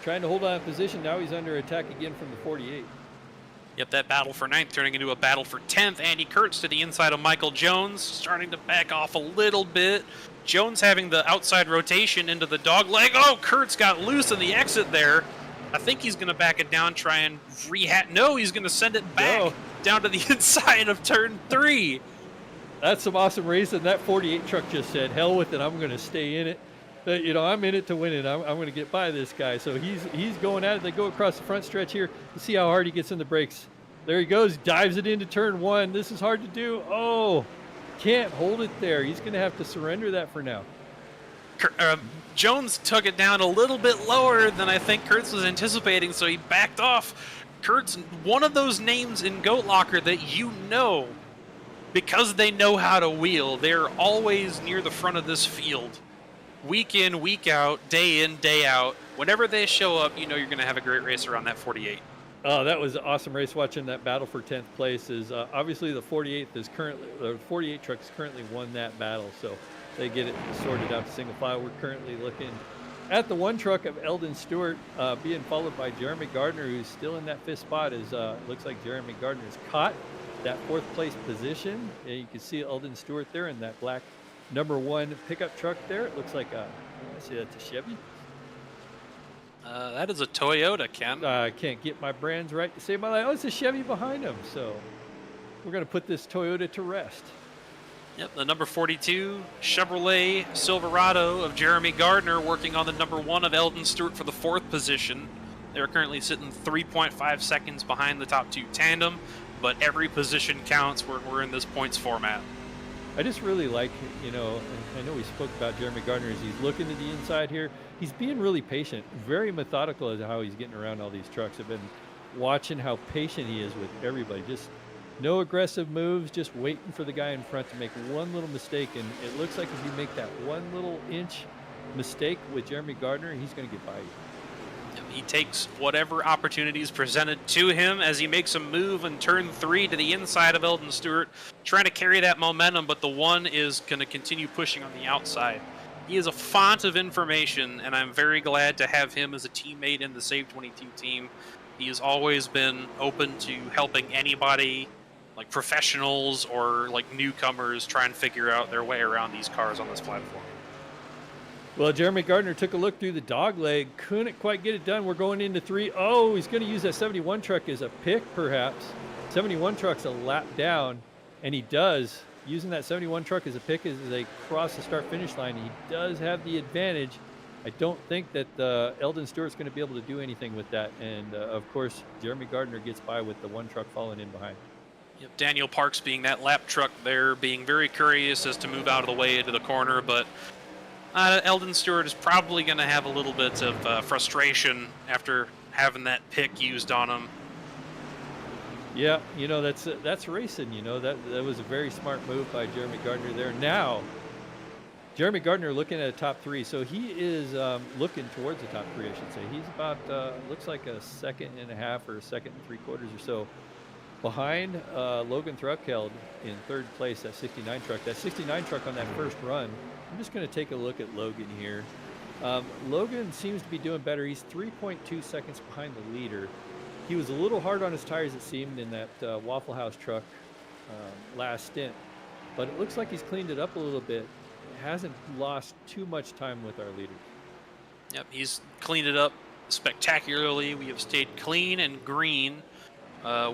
Trying to hold on position, now he's under attack again from the 48. Yep, that battle for 9th turning into a battle for 10th. Andy Kurtz to the inside of Michael Jones, starting to back off a little bit. Jones having the outside rotation into the dog leg. Oh, Kurtz got loose in the exit there. I think he's going to back it down, try and No, he's going to send it back down to the inside of turn 3. That's some awesome racing. That 48 truck just said, hell with it, I'm going to stay in it. You know, I'm in it to win it. I'm going to get by this guy. So he's going at it. They go across the front stretch here. You see how hard he gets in the brakes. There he goes, dives it into turn 1. This is hard to do. Oh, can't hold it there. He's going to have to surrender that for now. Jones took it down a little bit lower than I think Kurtz was anticipating, so he backed off. Kurt's one of those names in Goat Locker that you know because they know how to wheel. They're always near the front of this field. Week in, week out, day in, day out. Whenever they show up, you know you're going to have a great race around that 48. Oh, that was an awesome race watching that battle for 10th place. Is obviously the 48 truck has currently won that battle, so they get it sorted out to single file. We're currently looking at the one truck of Eldon Stewart being followed by Jeremy Gardner, who's still in that 5th spot. Looks like Jeremy Gardner's caught that 4th place position. And you can see Eldon Stewart there in that black number 1 pickup truck there. It looks like I see that's a Chevy. That is a Toyota, Ken. I can't get my brands right to save my life. Oh, it's a Chevy behind him. So we're going to put this Toyota to rest. Yep, the number 42 Chevrolet Silverado of Jeremy Gardner working on the number 1 of Eldon Stewart for the 4th position. They're currently sitting 3.5 seconds behind the top 2 tandem, but every position counts when we're in this points format. I just really like, I know we spoke about Jeremy Gardner as he's looking to the inside here. He's being really patient, very methodical as how he's getting around all these trucks. I've been watching how patient he is with everybody. Just no aggressive moves, just waiting for the guy in front to make one little mistake. And it looks like if you make that one little inch mistake with Jeremy Gardner, he's going to get by you. He takes whatever opportunities presented to him as he makes a move in turn 3 to the inside of Eldon Stewart, trying to carry that momentum, but the 1 is going to continue pushing on the outside. He is a font of information, and I'm very glad to have him as a teammate in the Save 22 team. He has always been open to helping anybody, like professionals or like newcomers, try and figure out their way around these cars on this platform. Well, Jeremy Gardner took a look through the dog leg, couldn't quite get it done. We're going into 3. Oh, he's going to use that 71 truck as a pick, perhaps. 71 truck's a lap down, and he does. Using that 71 truck as a pick as they cross the start-finish line, he does have the advantage. I don't think that Eldon Stewart's going to be able to do anything with that. And, of course, Jeremy Gardner gets by with the 1 truck falling in behind. Yep, Daniel Parks being that lap truck there, being very curious as to move out of the way into the corner, but Eldon Stewart is probably going to have a little bit of frustration after having that pick used on him. Yeah, that's racing. That was a very smart move by Jeremy Gardner there. Now, Jeremy Gardner looking at a top 3, so he is looking towards the top 3, I should say. He's about looks like a 2.5 or 2.75 or so behind Logan Thruckeld in 3rd place. That 69 truck. That 69 truck on that first run. I'm just going to take a look at Logan here. Logan seems to be doing better. He's 3.2 seconds behind the leader. He was a little hard on his tires, it seemed, in that Waffle House truck last stint. But it looks like he's cleaned it up a little bit. Hasn't lost too much time with our leader. Yep, he's cleaned it up spectacularly. We have stayed clean and green.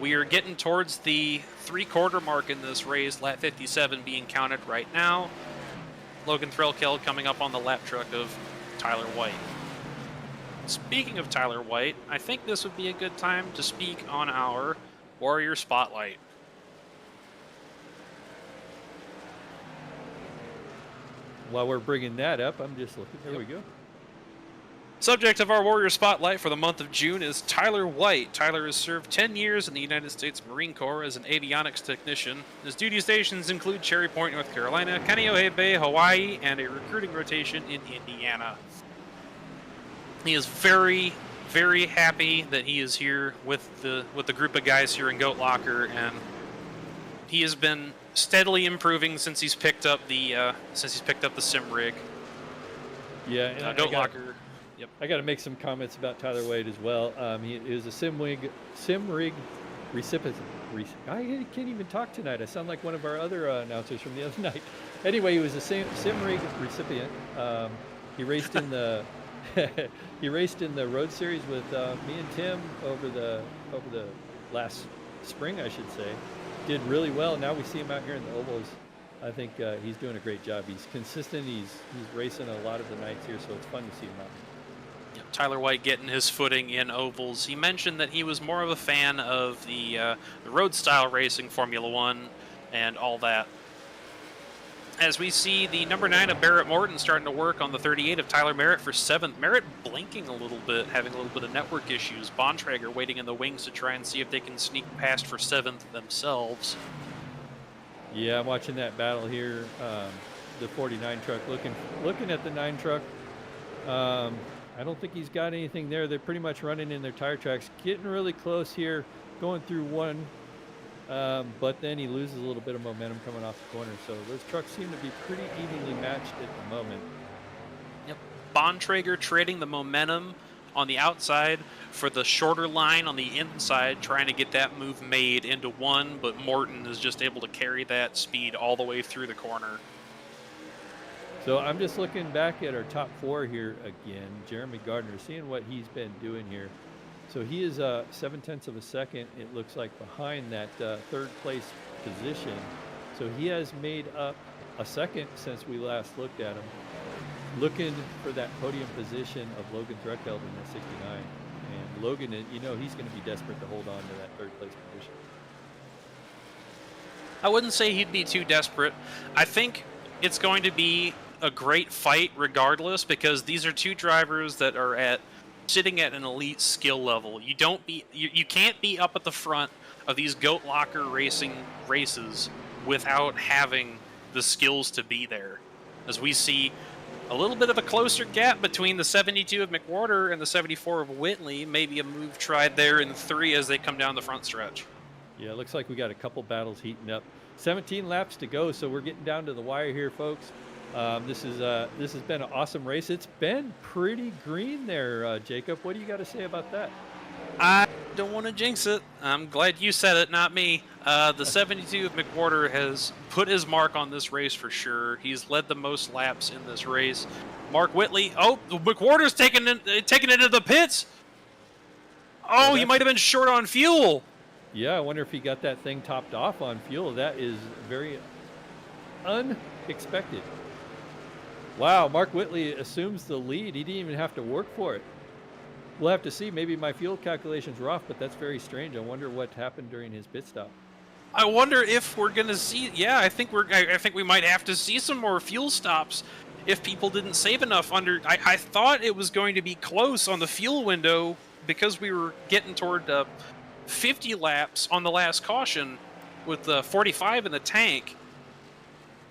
We are getting towards the 3/4 mark in this race, lap 57 being counted right now. Logan Threlkeld coming up on the lap truck of Tyler White. Speaking of Tyler White, I think this would be a good time to speak on our Warrior Spotlight. While we're bringing that up, I'm just looking. There we go. Subject of our Warrior Spotlight for the month of June is Tyler White. Tyler has served 10 years in the United States Marine Corps as an avionics technician. His duty stations include Cherry Point, North Carolina, Kaneohe Bay, Hawaii, and a recruiting rotation in Indiana. He is very, very happy that he is here with the group of guys here in Goat Locker, and he has been steadily improving since he's picked up the sim rig. Yeah, and Goat Locker. Yep. I got to make some comments about Tyler White as well. He is a sim rig recipient. I can't even talk tonight. I sound like one of our other announcers from the other night. Anyway, he was a sim rig recipient. He raced in the Road Series with me and Tim over the last spring, I should say. Did really well. Now we see him out here in the ovals. I think he's doing a great job. He's consistent. He's racing a lot of the nights here, so it's fun to see him out. Tyler White getting his footing in ovals. He mentioned that he was more of a fan of the road style racing, Formula One, and all that. as we see the number 9 of Barrett Morton starting to work on the 38 of Tyler Merritt for 7th. Merritt blinking a little bit, having a little bit of network issues. Bontrager waiting in the wings to try and see if they can sneak past for 7th themselves. Yeah, I'm watching that battle here. The 49 truck, looking at the 9 truck. I don't think he's got anything there. They're pretty much running in their tire tracks, getting really close here, going through one. But then he loses a little bit of momentum coming off the corner. So those trucks seem to be pretty evenly matched at the moment. Yep. Bontrager trading the momentum on the outside for the shorter line on the inside, trying to get that move made into one, but Morton is just able to carry that speed all the way through the corner. So I'm just looking back at our top 4 here again. Jeremy Gardner, seeing what he's been doing here. So he is 0.7 of a second, it looks like, behind that 3rd place position. So he has made up a second since we last looked at him. Looking for that podium position of Logan Threckeld in that 69. And Logan, you know, he's going to be desperate to hold on to that 3rd place position. I wouldn't say he'd be too desperate. I think it's going to be a great fight regardless, because these are 2 drivers that are sitting at an elite skill level. You can't be up at the front of these goat locker racing races without having the skills to be there. As we see a little bit of a closer gap between the 72 of McWhorter and the 74 of Whitley. Maybe a move tried there in 3 as they come down the front stretch. Yeah, it looks like we got a couple battles heating up. 17 laps to go, so we're getting down to the wire here, folks. This has been an awesome race. It's been pretty green there, Jacob. What do you got to say about that? I don't want to jinx it. I'm glad you said it, not me. The 72 of McWhorter has put his mark on this race for sure. He's led the most laps in this race. Mark Whitley. Oh, McWhorter's taking it into the pits. Oh, he might have been short on fuel. Yeah, I wonder if he got that thing topped off on fuel. That is very unexpected. Wow, Mark Whitley assumes the lead. He didn't even have to work for it. We'll have to see. Maybe my fuel calculations were off, but that's very strange. I wonder what happened during his pit stop. I wonder if we're gonna see. Yeah, I think we might have to see some more fuel stops if people didn't save enough under. I thought it was going to be close on the fuel window because we were getting toward 50 laps on the last caution with the 45 in the tank.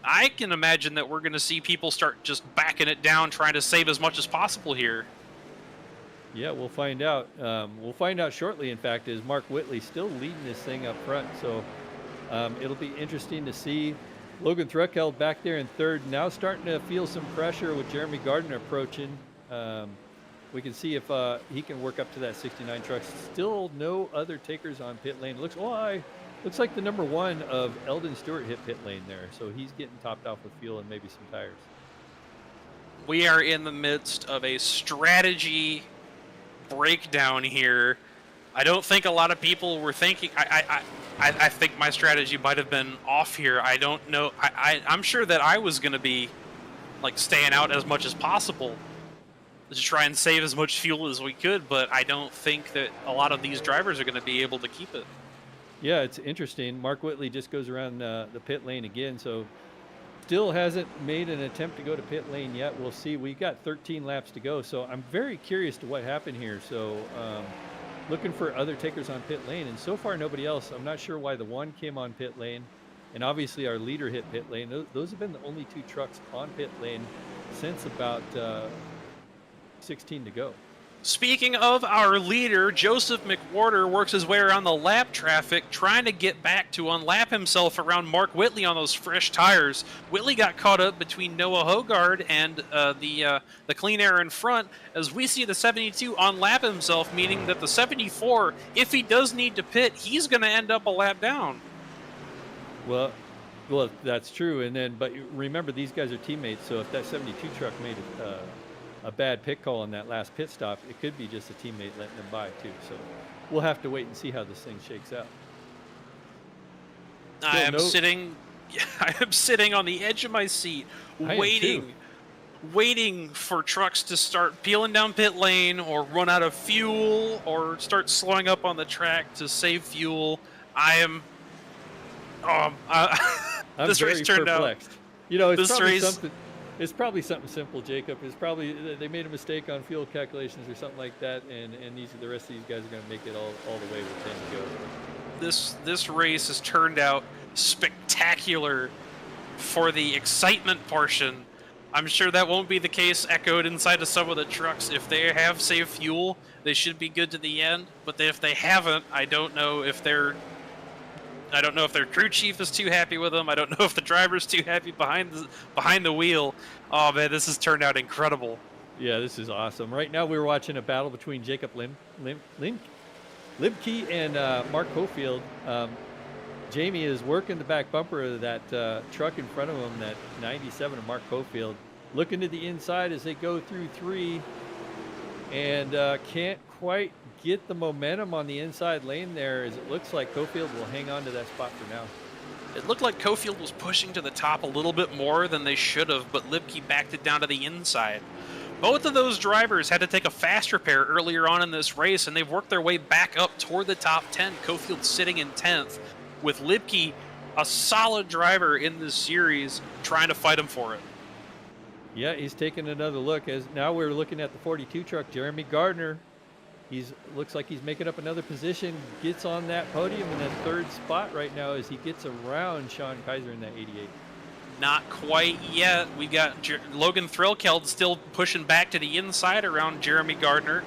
I can imagine that we're going to see people start just backing it down, trying to save as much as possible here. Yeah, we'll find out. We'll find out shortly, in fact, is Mark Whitley still leading this thing up front. So it'll be interesting to see. Logan Threckeld back there in 3rd, now starting to feel some pressure with Jeremy Gardner approaching. We can see if he can work up to that 69 truck. Still no other takers on pit lane. Looks like the number 1 of Eldon Stewart hit pit lane there, so he's getting topped off with fuel and maybe some tires. We are in the midst of a strategy breakdown here. I don't think a lot of people were thinking. I think my strategy might have been off here. I don't know. I'm sure that I was going to be like staying out as much as possible to try and save as much fuel as we could, but I don't think that a lot of these drivers are going to be able to keep it. Yeah, it's interesting. Mark Whitley just goes around the pit lane again, so still hasn't made an attempt to go to pit lane yet. We'll see. We got 13 laps to go, so I'm very curious to what happened here. So looking for other takers on pit lane, and so far nobody else. I'm not sure why the 1 came on pit lane, and obviously our leader hit pit lane. Those have been the only 2 trucks on pit lane since about 16 to go. Speaking of our leader, Joseph McWhorter works his way around the lap traffic, trying to get back to unlap himself around Mark Whitley on those fresh tires. Whitley got caught up between Noah Hogard and the clean air in front, as we see the 72 unlap himself, meaning that the 74, if he does need to pit, he's going to end up a lap down. Well, that's true. But remember, these guys are teammates, so if that 72 truck made a bad pit call on that last pit stop, it could be just a teammate letting them by too. So we'll have to wait and see how this thing shakes out. I am sitting on the edge of my seat, waiting for trucks to start peeling down pit lane or run out of fuel or start slowing up on the track to save fuel. I am. I'm this very race turned perplexed. You know, it's This probably race- something. It's probably something simple, Jacob. It's probably they made a mistake on fuel calculations or something like that, and the rest of these guys are going to make it all the way with 10 to go. This race has turned out spectacular for the excitement portion. I'm sure that won't be the case echoed inside of some of the trucks. If they have saved fuel, they should be good to the end. But if they haven't, I don't know if their crew chief is too happy with them. I don't know if the driver's too happy behind the wheel. Oh man, this has turned out incredible. Yeah, this is awesome. Right now, we're watching a battle between Jacob Libke and Mark Cofield. Jamie is working the back bumper of that truck in front of him, that 97 of Mark Cofield, looking to the inside as they go through 3, and can't quite get the momentum on the inside lane there, as it looks like Cofield will hang on to that spot for now. It looked like Cofield was pushing to the top a little bit more than they should have, but Libke backed it down to the inside. Both of those drivers had to take a fast repair earlier on in this race, and they've worked their way back up toward the top 10. Cofield sitting in 10th, with Libke, a solid driver in this series, trying to fight him for it. Yeah, he's taking another look, as now we're looking at the 42 truck. Jeremy Gardner, looks like he's making up another position, gets on that podium in that 3rd spot right now as he gets around Sean Kaiser in that 88. Not quite yet. We got Logan Threlkeld still pushing back to the inside around Jeremy Gardner,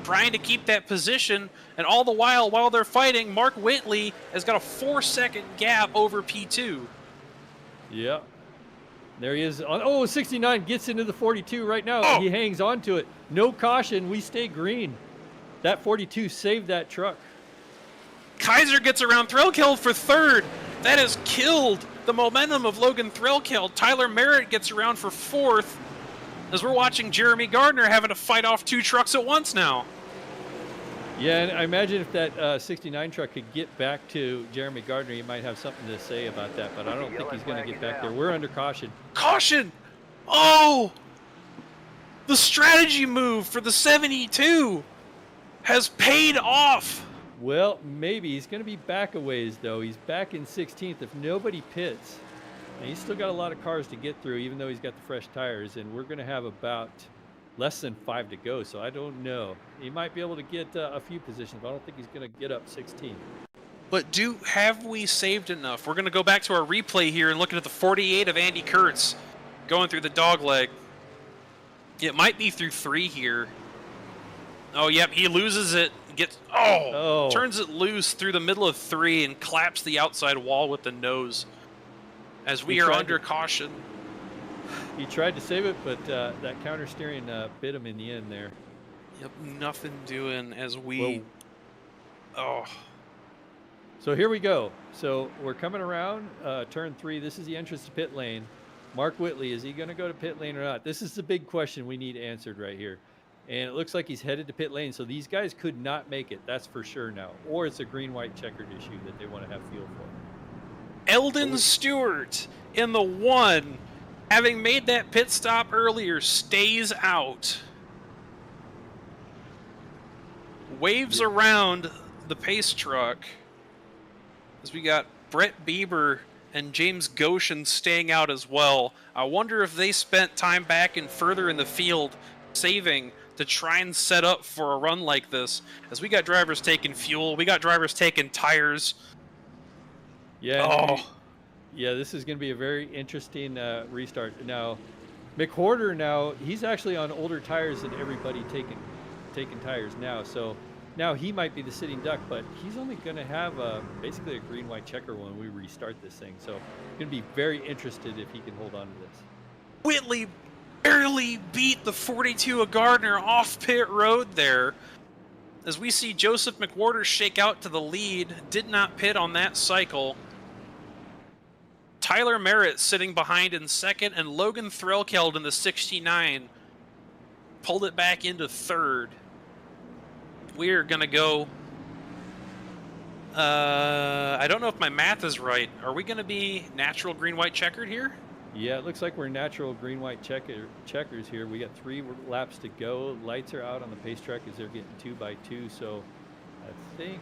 trying to keep that position, and all the while they're fighting, Mark Whitley has got a 4-second gap over P2. Yeah. There he is. 69 gets into the 42 right now. Oh. He hangs on to it. No caution. We stay green. That 42 saved that truck. Kaiser gets around Threlkeld for 3rd. That has killed the momentum of Logan Threlkeld. Tyler Merritt gets around for 4th, as we're watching Jeremy Gardner having to fight off 2 trucks at once now. Yeah, and I imagine if that 69 truck could get back to Jeremy Gardner, he might have something to say about that, but I don't think he's going to get back there. We're under caution. Caution! Oh! The strategy move for the 72 has paid off. Well, maybe. He's going to be back a ways, though. He's back in 16th. If nobody pits, and he's still got a lot of cars to get through, even though he's got the fresh tires, and we're going to have about less than 5 to go, so I don't know. He might be able to get a few positions, but I don't think he's going to get up 16. But have we saved enough? We're going to go back to our replay here and looking at the 48 of Andy Kurtz going through the dog leg. It might be through 3 here. Oh, yep, he loses it. Turns it loose through the middle of 3 and claps the outside wall with the nose as we are under caution. He tried to save it, but that counter steering bit him in the end there. Yep, nothing doing as we... Whoa. Oh. So here we go. So we're coming around turn 3. This is the entrance to pit lane. Mark Whitley, is he going to go to pit lane or not? This is the big question we need answered right here. And it looks like he's headed to pit lane, so these guys could not make it. That's for sure now. Or it's a green-white checkered issue that they want to have fuel for. Eldon Stewart in the 1, having made that pit stop earlier, stays out. Waves around the pace truck as we got Brett Bieber and James Goshen staying out as well. I wonder if they spent time back and further in the field saving to try and set up for a run like this, as we got drivers taking fuel, we got drivers taking tires. Yeah. Yeah, this is going to be a very interesting restart. Now, McWhorter now, he's actually on older tires than everybody taking tires now. So now he might be the sitting duck, but he's only going to have basically a green-white checker when we restart this thing. So going to be very interested if he can hold on to this. Whitley barely beat the 42 of Gardner off pit road there, as we see Joseph McWhorter shake out to the lead. Did not pit on that cycle. Tyler Merritt sitting behind in 2nd, and Logan Threlkeld in the 69 pulled it back into 3rd. We're gonna go, I don't know if my math is right. Are we gonna be natural green-white checkered here? Yeah, it looks like we're natural green-white checkers here. We got 3 laps to go. Lights are out on the pace track as they're getting 2 by 2, so I think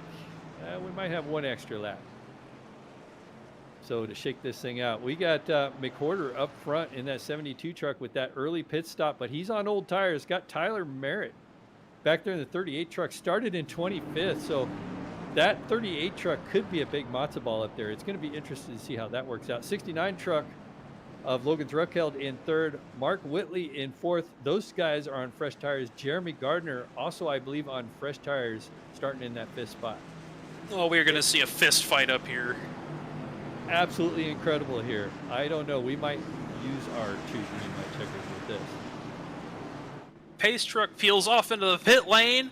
we might have 1 extra lap. So to shake this thing out, we got McWhorter up front in that 72 truck with that early pit stop, but he's on old tires. Got Tyler Merritt back there in the 38 truck, started in 25th. So that 38 truck could be a big matzo ball up there. It's going to be interesting to see how that works out. 69 truck of Logan Thruckeld in third, Mark Whitley in fourth. Those guys are on fresh tires. Jeremy Gardner also, I believe, on fresh tires, starting in that fifth spot. Oh, we're going to see a fist fight up here. Absolutely incredible here. I don't know. We might use our two green light checkers with this. Pace truck peels off into the pit lane.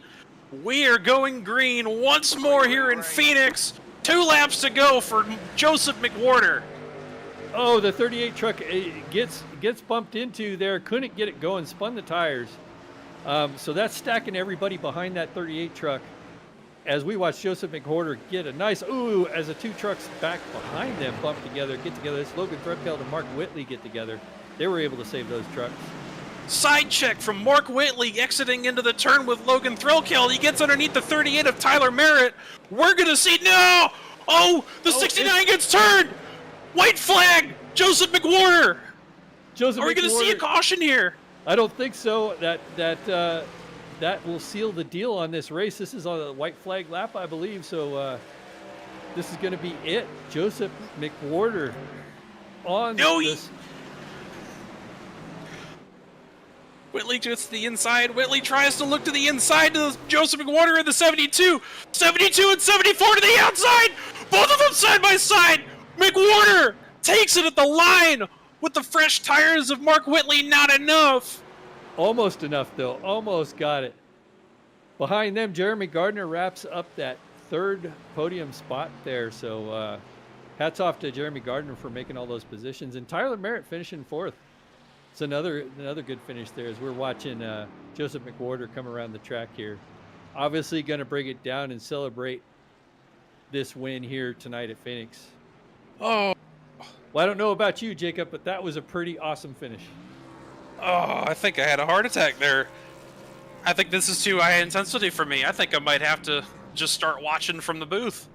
We are going green once more here in Phoenix. 2 laps to go for Joseph McWhorter. Oh, the 38 truck gets bumped into there. Couldn't get it going. Spun the tires. So that's stacking everybody behind that 38 truck. As we watch Joseph McWhorter get a nice as the 2 trucks back behind them bump together, get together. It's Logan Thruckeld and Mark Whitley get together. They were able to save those trucks. Side check from Mark Whitley exiting into the turn with Logan Thruckeld. He gets underneath the 38 of Tyler Merritt. We're going to see, no! Oh, the 69 gets turned! White flag! Joseph McWhorter! Joseph Are we going to see a caution here? I don't think so. That will seal the deal on this race. This is on a white flag lap, I believe. So this is going to be it. Joseph McWhorter on this. Whitley gets to the inside. Whitley tries to look to the inside to Joseph McWhorter in the 72. 72 and 74 to the outside. Both of them side by side. McWhorter takes it at the line with the fresh tires of Mark Whitley. Not enough. Almost enough, though. Almost got it. Behind them, Jeremy Gardner wraps up that third podium spot there. So hats off to Jeremy Gardner for making all those positions. And Tyler Merritt finishing fourth. It's another good finish there as we're watching Joseph McWhorter come around the track here. Obviously going to bring it down and celebrate this win here tonight at Phoenix. Oh. Well, I don't know about you, Jacob, but that was a pretty awesome finish. Oh, I think I had a heart attack there. I think this is too high intensity for me. I think I might have to just start watching from the booth.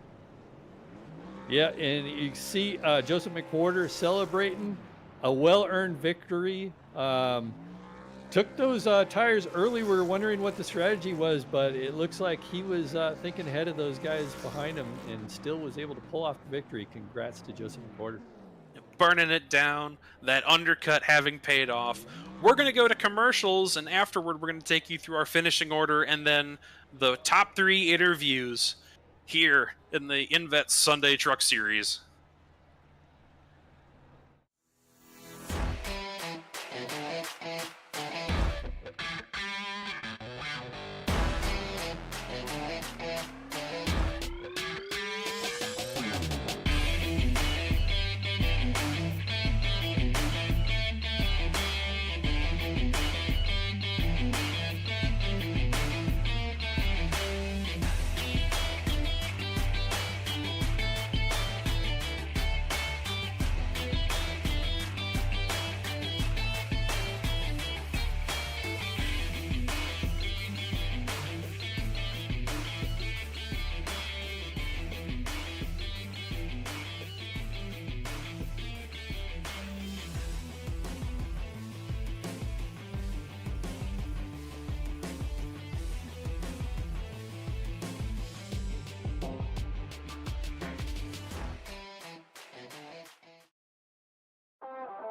Yeah, and you see Joseph McWhorter celebrating a well-earned victory. Took those tires early. We were wondering what the strategy was, but it looks like he was thinking ahead of those guys behind him and still was able to pull off the victory. Congrats to Joseph McWhorter. Burning it down, that undercut having paid off. We're going to go to commercials, and afterward we're going to take you through our finishing order and then the top 3 interviews here in the Invets Sunday Truck Series.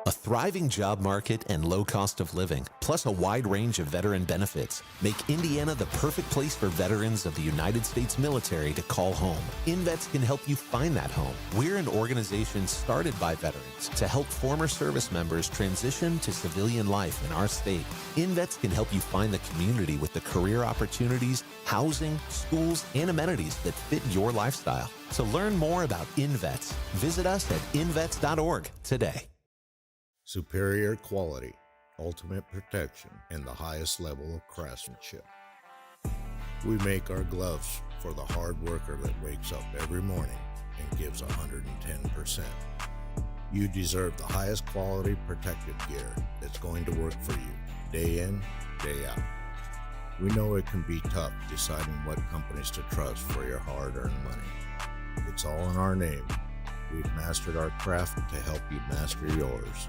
A thriving job market and low cost of living, plus a wide range of veteran benefits, make Indiana the perfect place for veterans of the United States military to call home. Invets can help you find that home. We're an organization started by veterans to help former service members transition to civilian life in our state. Invets can help you find the community with the career opportunities, housing, schools, and amenities that fit your lifestyle. To learn more about Invets, visit us at invets.org today. Superior quality, ultimate protection, and the highest level of craftsmanship. We make our gloves for the hard worker that wakes up every morning and gives 110%. You deserve the highest quality protective gear that's going to work for you, day in, day out. We know it can be tough deciding what companies to trust for your hard-earned money. It's all in our name, We've mastered our craft to help you master yours.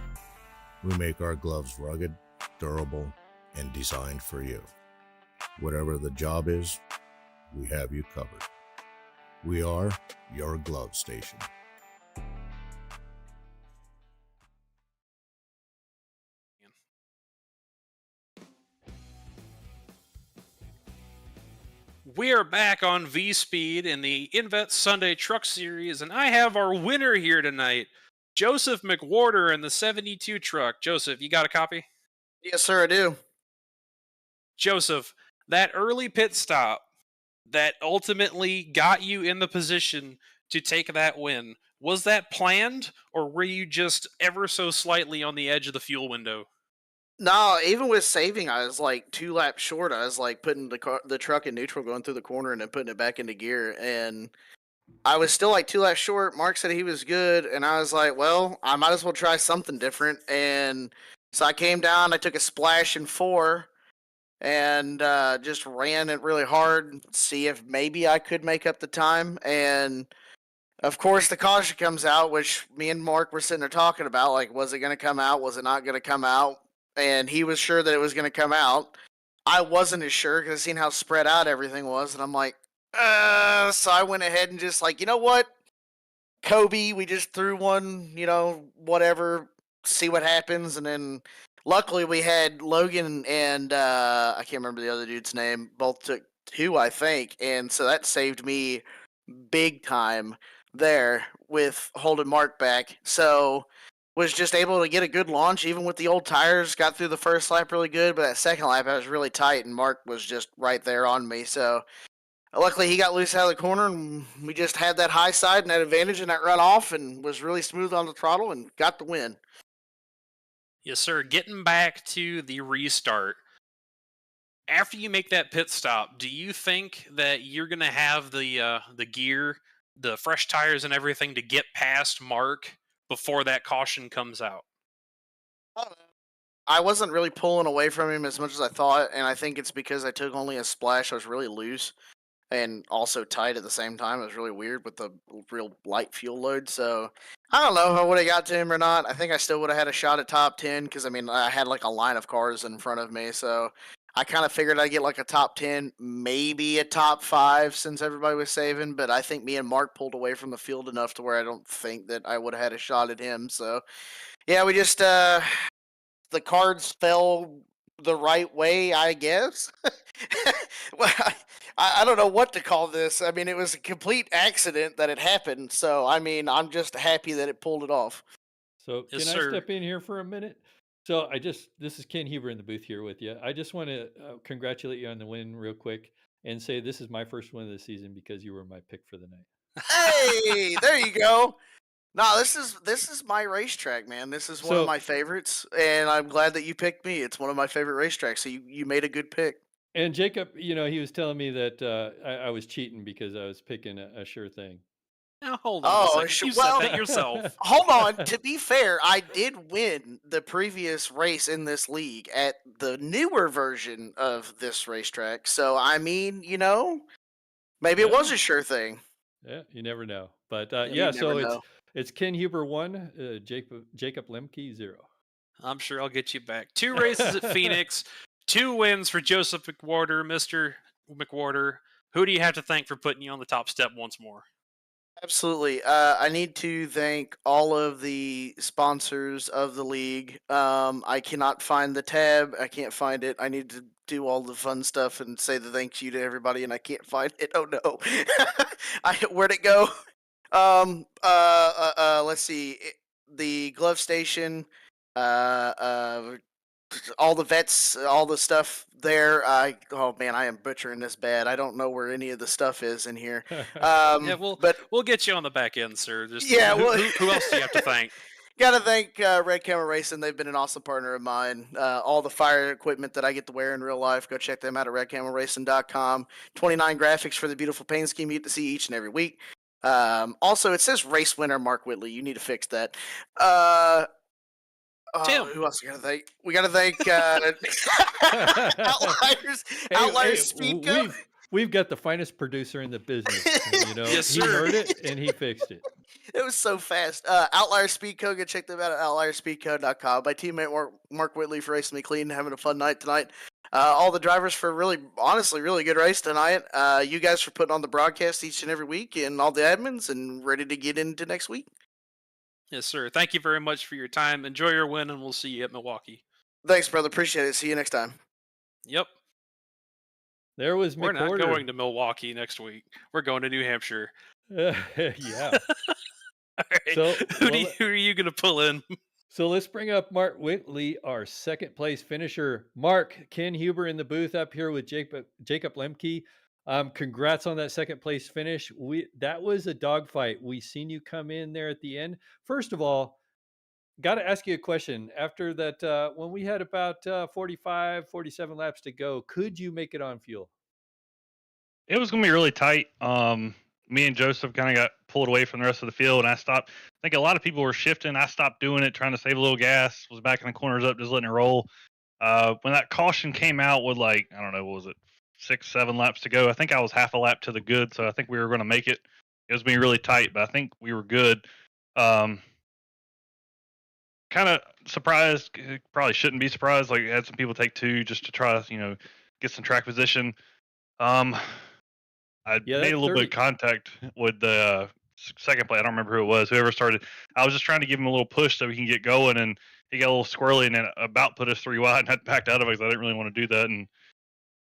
We make our gloves rugged, durable, and designed for you. Whatever the job is, we have you covered. We are your glove station. We are back on V Speed in the Invets Sunday Truck Series, and I have our winner here tonight, Joseph McWhorter in the 72 truck. Joseph, you got a copy? Yes, sir, I do. Joseph, that early pit stop that ultimately got you in the position to take that win, was that planned, or were you just ever so slightly on the edge of the fuel window? No, even with saving, I was like 2 laps short. I was like putting the truck in neutral, going through the corner, and then putting it back into gear. And I was still like 2 laps short. Mark said he was good, and I was like, well, I might as well try something different. And so I came down. I took a splash in 4, and just ran it really hard, see if maybe I could make up the time. And of course, the caution comes out, which me and Mark were sitting there talking about. Like, was it going to come out? Was it not going to come out? And he was sure that it was going to come out. I wasn't as sure because I seen how spread out everything was, and I'm like, so I went ahead and just like, you know what, Kobe, we just threw one, whatever, see what happens, and then luckily we had Logan and I can't remember the other dude's name. Both took 2, I think, and so that saved me big time there with holding Mark back. So was just able to get a good launch even with the old tires. Got through the first lap really good, but that second lap I was really tight, and Mark was just right there on me. So luckily he got loose out of the corner, and we just had that high side and that advantage in that run off, and was really smooth on the throttle and got the win. Yes, sir. Getting back to the restart, after you make that pit stop, do you think that you're going to have the gear, the fresh tires, and everything to get past Mark before that caution comes out? I wasn't really pulling away from him as much as I thought, and I think it's because I took only a splash. I was really loose and also tight at the same time. It was really weird with the real light fuel load. So I don't know if I would have got to him or not. I think I still would have had a shot at top 10 because, I mean, I had like a line of cars in front of me. So I kind of figured I'd get like a top 10, maybe a top 5 since everybody was saving. But I think me and Mark pulled away from the field enough to where I don't think that I would have had a shot at him. So yeah, we just, the cards fell the right way, I guess. Well, I don't know what to call this. I mean, it was a complete accident that it happened. So, I mean, I'm just happy that it pulled it off. So Yes, can I sir. step in here for a minute? So this is Ken Huber in the booth here with you. I just want to congratulate you on the win real quick and say this is my first win of the season because you were my pick for the night. Hey, there you go. No, this is my racetrack, man. This is one of So my favorites, and I'm glad that you picked me. It's one of my favorite racetracks. So you made a good pick. and Jacob, he was telling me that I was cheating because I was picking a sure thing. Now, hold on a Oh, second. You said well, that yourself. hold on. To be fair, I did win the previous race in this league at the newer version of this racetrack. So, I mean, maybe it Yeah, was a sure thing. yeah, you never know. But Yeah, yeah, you never so know. it's Ken Huber 1, Jacob Lemke 0. I'm sure I'll get you back. 2 races at Phoenix, 2 wins for Joseph McWhorter, Mr. McWhorter. Who do you have to thank for putting you on the top step once more? Absolutely. I need to thank all of the sponsors of the league. I cannot find the tab. I can't find it. I need to do all the fun stuff and say the thank you to everybody, and I can't find it. Oh no, where'd it go? Let's see. The glove station. Uh, uh, all the vets, all the stuff there. Oh man, I am butchering this bad. I don't know where any of the stuff is in here. Yeah, But we'll get you on the back end, sir. Just yeah, well, who else do you have to thank? gotta thank Red Camera Racing. They've been an awesome partner of mine. All the fire equipment that I get to wear in real life, go check them out at redcameraracing.com. 29 graphics for the beautiful paint scheme you get to see each and every week. Also, it says race winner Mark Whitley. You need to fix that. Tim. Who else we gotta thank? We gotta thank Outliers. Hey, Outliers Speed Co. we've got the finest producer in the business. Yes, He sir. heard it and he fixed it. It was so fast. Outlier Speed Code, go check them out at outlierspeedcode.com. My teammate Mark Whitley for racing me clean, having a fun night tonight. All the drivers for honestly, really good race tonight. You guys for putting on the broadcast each and every week, and all the admins, and ready to get into next week. Yes, sir. Thank you very much for your time. Enjoy your win, and we'll see you at Milwaukee. Thanks, brother. Appreciate it. See you next time. Yep. There was We're not McWhorter. going to Milwaukee next week. We're going to New Hampshire. Yeah. All right. So, who are you going to pull in? So let's bring up Mark Whitley, our second place finisher. Mark, Ken Huber in the booth up here with Jacob Lemke. Congrats on that second place finish. That was a dogfight. We seen you come in there at the end. First of all, got to ask you a question. After that, when we had about 45, 47 laps to go, could you make it on fuel? It was going to be really tight. Me and Joseph kind of got pulled away from the rest of the field, and I stopped. I think a lot of people were shifting. I stopped doing it, trying to save a little gas. Was backing the corners up, just letting it roll. When that caution came out with I don't know, what was it, 6, 7 laps to go? I think I was half a lap to the good, so I think we were going to make it. It was being really tight, but I think we were good. Kind of surprised. Probably shouldn't be surprised. I had some people take 2 just to try to, get some track position. I made a little bit of contact with the second play. I don't remember who it was. Whoever started. I was just trying to give him a little push so we can get going, and he got a little squirrely and then about put us 3 wide, and I backed out of it because I didn't really want to do that. And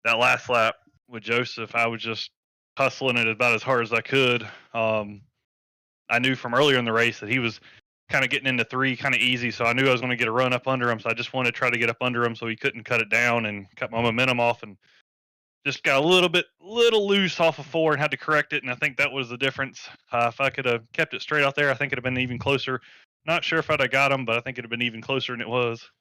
that last lap with Joseph, I was just hustling it about as hard as I could. I knew from earlier in the race that he was kind of getting into 3 kind of easy, so I knew I was going to get a run up under him. So I just wanted to try to get up under him so he couldn't cut it down and cut my momentum off, and just got a little loose off of 4 and had to correct it, and I think that was the difference. If I could have kept it straight out there, I think it'd have been even closer. Not sure if I'd have got him, but I think it'd have been even closer than it was.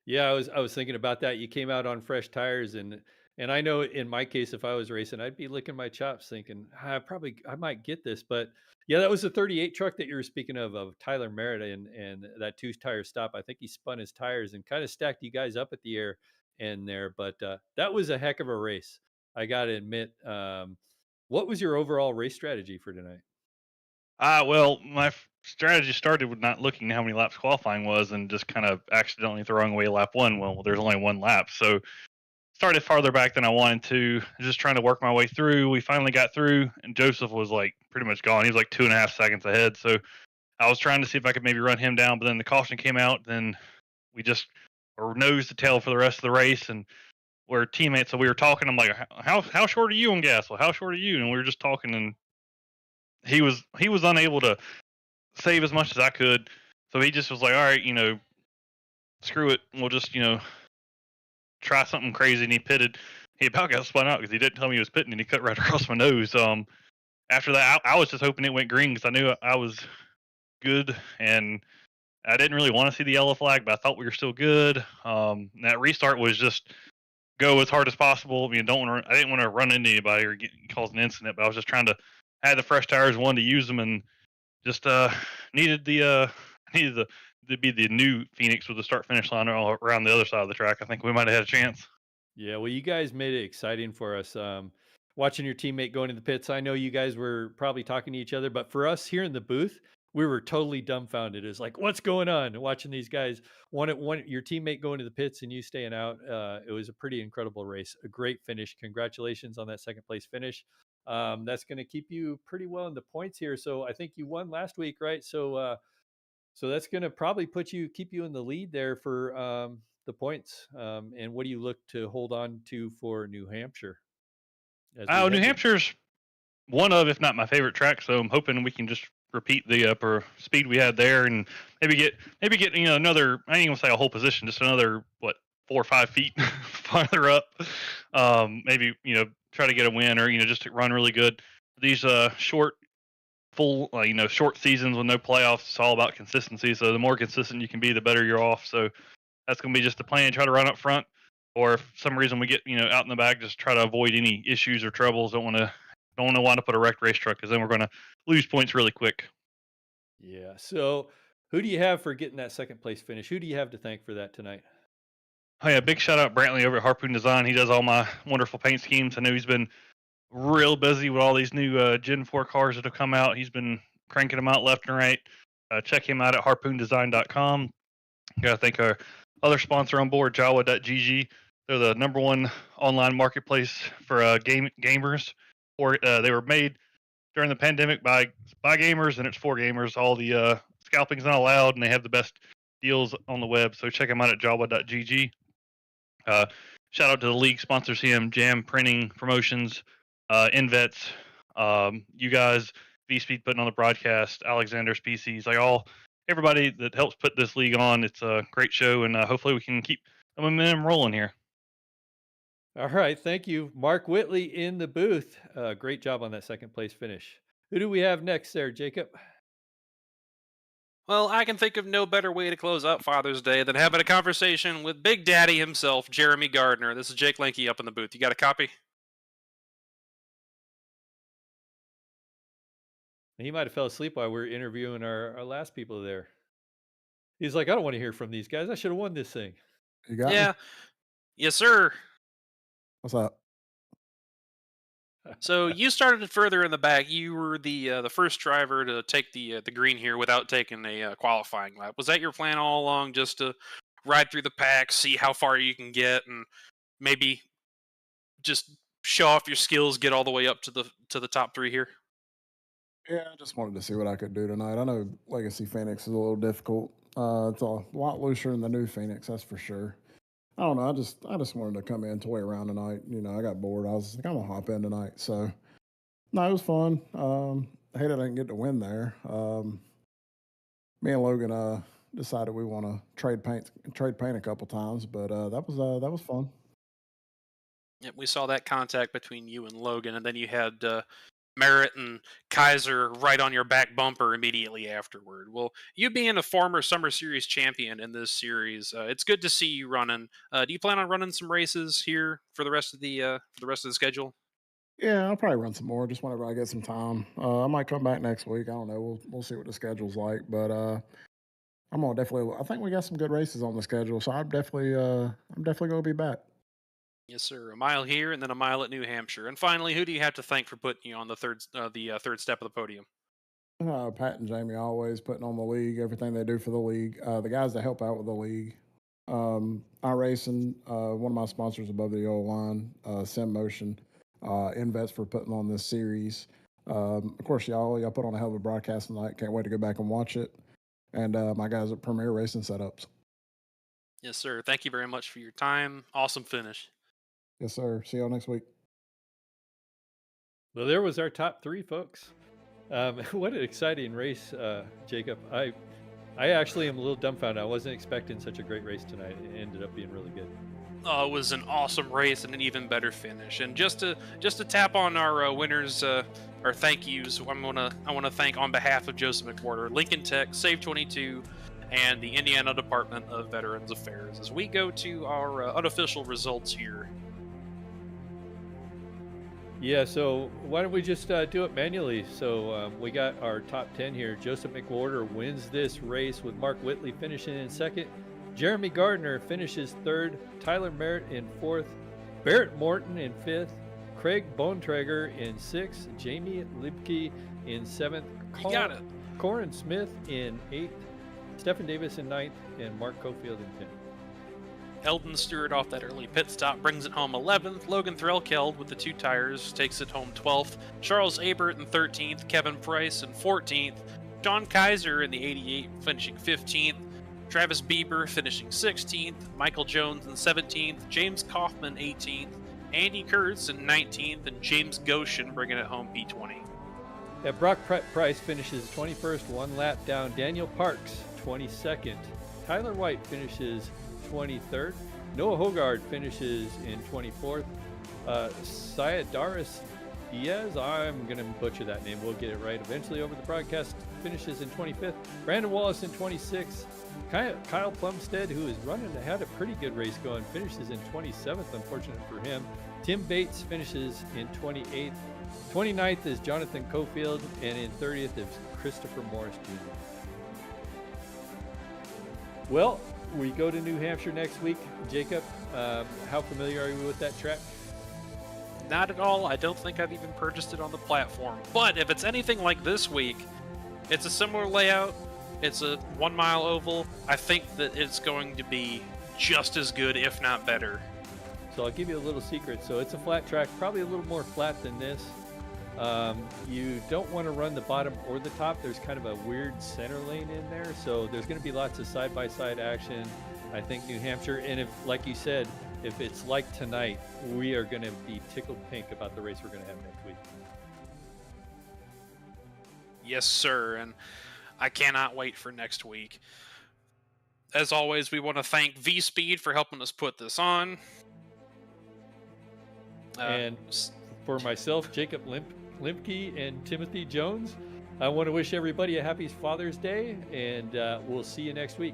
Yeah, I was thinking about that. You came out on fresh tires, and I know in my case, if I was racing, I'd be licking my chops, thinking I might get this. But yeah, that was the 38 truck that you were speaking of Tyler Merritt, and that 2-tire stop. I think he spun his tires and kind of stacked you guys up at the air in there. But that was a heck of a race, I got to admit. What was your overall race strategy for tonight? Well, my strategy started with not looking how many laps qualifying was and just kind of accidentally throwing away lap 1. Well, there's only 1 lap, so started farther back than I wanted to. Just trying to work my way through. We finally got through, and Joseph was pretty much gone. He was 2.5 seconds ahead. So I was trying to see if I could maybe run him down, but then the caution came out. Then we just were nose to tail for the rest of the race, and we're teammates. So we were talking. I'm like, how short are you on gas? Well, how short are you? And we were just talking, and he was unable to save as much as I could. So he just was like, all right, screw it. We'll just, try something crazy. And he pitted. He about got spun out because he didn't tell me he was pitting, and he cut right across my nose. After that, I was just hoping it went green because I knew I was good, and I didn't really want to see the yellow flag, but I thought we were still good. That restart was just go as hard as possible. I didn't want to run into anybody or cause an incident, but I was just trying to have the fresh tires, wanted to use them, and just needed to be the new Phoenix with the start finish line all around the other side of the track. I think we might have had a chance. Yeah, well, you guys made it exciting for us. Watching your teammate going to the pits, I know you guys were probably talking to each other, but for us here in the booth, we were totally dumbfounded. It's like, what's going on? Watching these guys, your teammate going to the pits and you staying out. It was a pretty incredible race, a great finish. Congratulations on that second place finish. That's going to keep you pretty well in the points here. So I think you won last week, right? So that's going to probably keep you in the lead there for the points. And what do you look to hold on to for New Hampshire? New Hampshire's one of, if not my favorite track. So I'm hoping we can just repeat the upper speed we had there, and maybe get another. I ain't gonna say a whole position, just another 4 or 5 feet farther up. Maybe try to get a win, or just to run really good. These short seasons with no playoffs, it's all about consistency. So the more consistent you can be, the better you're off. So that's going to be just the plan. Try to run up front, or if for some reason we get out in the back, just try to avoid any issues or troubles. Don't want to wind up with a wrecked race truck, because then we're going to lose points really quick. Yeah. So who do you have for getting that second place finish? Who do you have to thank for that tonight? Oh yeah, big shout out Brantley over at Harpoon Design. He does all my wonderful paint schemes. I know he's been real busy with all these new Gen 4 cars that have come out. He's been cranking them out left and right. Check him out at harpoondesign.com. Gotta thank our other sponsor on board, Jawa.gg. They're the number one online marketplace for gamers. Or they were made during the pandemic by gamers, and it's for gamers. All the scalping's not allowed, and they have the best deals on the web. So check them out at Jawa.gg. Shout out to the league sponsors him, Jam Printing Promotions, Invets, you guys, V-Speed putting on the broadcast, Alexander Species, everybody that helps put this league on. It's a great show, and hopefully we can keep the momentum rolling here. All right, thank you, Mark Whitley in the booth. Great job on that second place finish. Who do we have next there, Jacob? Well, I can think of no better way to close out Father's Day than having a conversation with Big Daddy himself, Jeremy Gardner. This is Jake Lanky up in the booth. You got a copy? He might have fell asleep while we were interviewing our last people there. He's like, I don't want to hear from these guys. I should have won this thing. You got Yeah. me? Yes, sir. What's up? So you started further in the back. You were the first driver to take the green here without taking a qualifying lap. Was that your plan all along, just to ride through the pack, see how far you can get, and maybe just show off your skills, get all the way up to the top three here? Yeah, I just wanted to see what I could do tonight. I know Legacy Phoenix is a little difficult. It's a lot looser than the new Phoenix, that's for sure. I don't know. I just wanted to come in, toy around tonight. You know, I got bored. I was like, I'm gonna hop in tonight. So, no, it was fun. I hate I didn't get to win there. Me and Logan decided we want to trade paint a couple times, but that was fun. Yep, we saw that contact between you and Logan, and then you had Merritt and Kaiser right on your back bumper immediately afterward. Well, you being a former Summer Series champion in this series, it's good to see you running. Do you plan on running some races here for the rest of the schedule? Yeah, I'll probably run some more just whenever I get some time. I might come back next week. I don't know. We'll see what the schedule's like, but I'm gonna definitely. I think we got some good races on the schedule, so I'm definitely gonna be back. Yes, sir. A mile here and then a mile at New Hampshire. And finally, who do you have to thank for putting you on the third step of the podium? Pat and Jamie always putting on the league, everything they do for the league. The guys that help out with the league. iRacing, one of my sponsors above the yellow line, Sim Motion, Invets for putting on this series. Of course, y'all put on a hell of a broadcast tonight. Can't wait to go back and watch it. And my guys at Premier Racing Setups. Yes, sir. Thank you very much for your time. Awesome finish. Yes, sir. See y'all next week. Well, there was our top three, folks. What an exciting race, Jacob. I actually am a little dumbfounded. I wasn't expecting such a great race tonight. It ended up being really good. Oh, it was an awesome race and an even better finish. And just to tap on our winners, our thank yous, I want to thank on behalf of Joseph McWhorter, Lincoln Tech, Save 22, and the Indiana Department of Veterans Affairs as we go to our unofficial results here. Yeah, so why don't we just do it manually? So we got our top 10 here. Joseph McWhorter wins this race with Mark Whitley finishing in second. Jeremy Gardner finishes third. Tyler Merritt in fourth. Barrett Morton in fifth. Craig Bontrager in sixth. Jamie Libke in seventh. You got it. Corin Smith in eighth. Stephen Davis in ninth. And Mark Cofield in 10th. Eldon Stewart off that early pit stop brings it home 11th. Logan Threlkeld with the 2 tires takes it home 12th. Charles Abert in 13th. Kevin Price in 14th. John Kaiser in the 88 finishing 15th. Travis Bieber finishing 16th. Michael Jones in 17th. James Kaufman 18th. Andy Kurtz in 19th. And James Goshen bringing it home P20. Yeah, Brock Price finishes 21st, 1 lap down. Daniel Parks 22nd. Tyler White finishes 23rd. Noah Hogard finishes in 24th. Sayadaris Diaz, I'm going to butcher that name. We'll get it right eventually over the broadcast, finishes in 25th. Brandon Wallace in 26th. Kyle Plumstead, who is had a pretty good race going, finishes in 27th, unfortunate for him. Tim Bates finishes in 28th. 29th is Jonathan Cofield, and in 30th is Christopher Morris Jr. Well, we go to New Hampshire next week. Jacob, how familiar are you with that track? Not at all. I don't think I've even purchased it on the platform. But if it's anything like this week, It's a similar layout. It's a 1 mile oval. I think that it's going to be just as good, if not better. So I'll give you a little secret. So it's a flat track, probably a little more flat than this. You don't want to run the bottom or the top. There's kind of a weird center lane in there. So there's going to be lots of side-by-side action. I think New Hampshire, and if, like you said, if it's like tonight, we are going to be tickled pink about the race we're going to have next week. Yes, sir. And I cannot wait for next week. As always, we want to thank V-Speed for helping us put this on. And for myself, Jacob Limke, and Timothy Jones, I want to wish everybody a happy Father's Day, and we'll see you next week.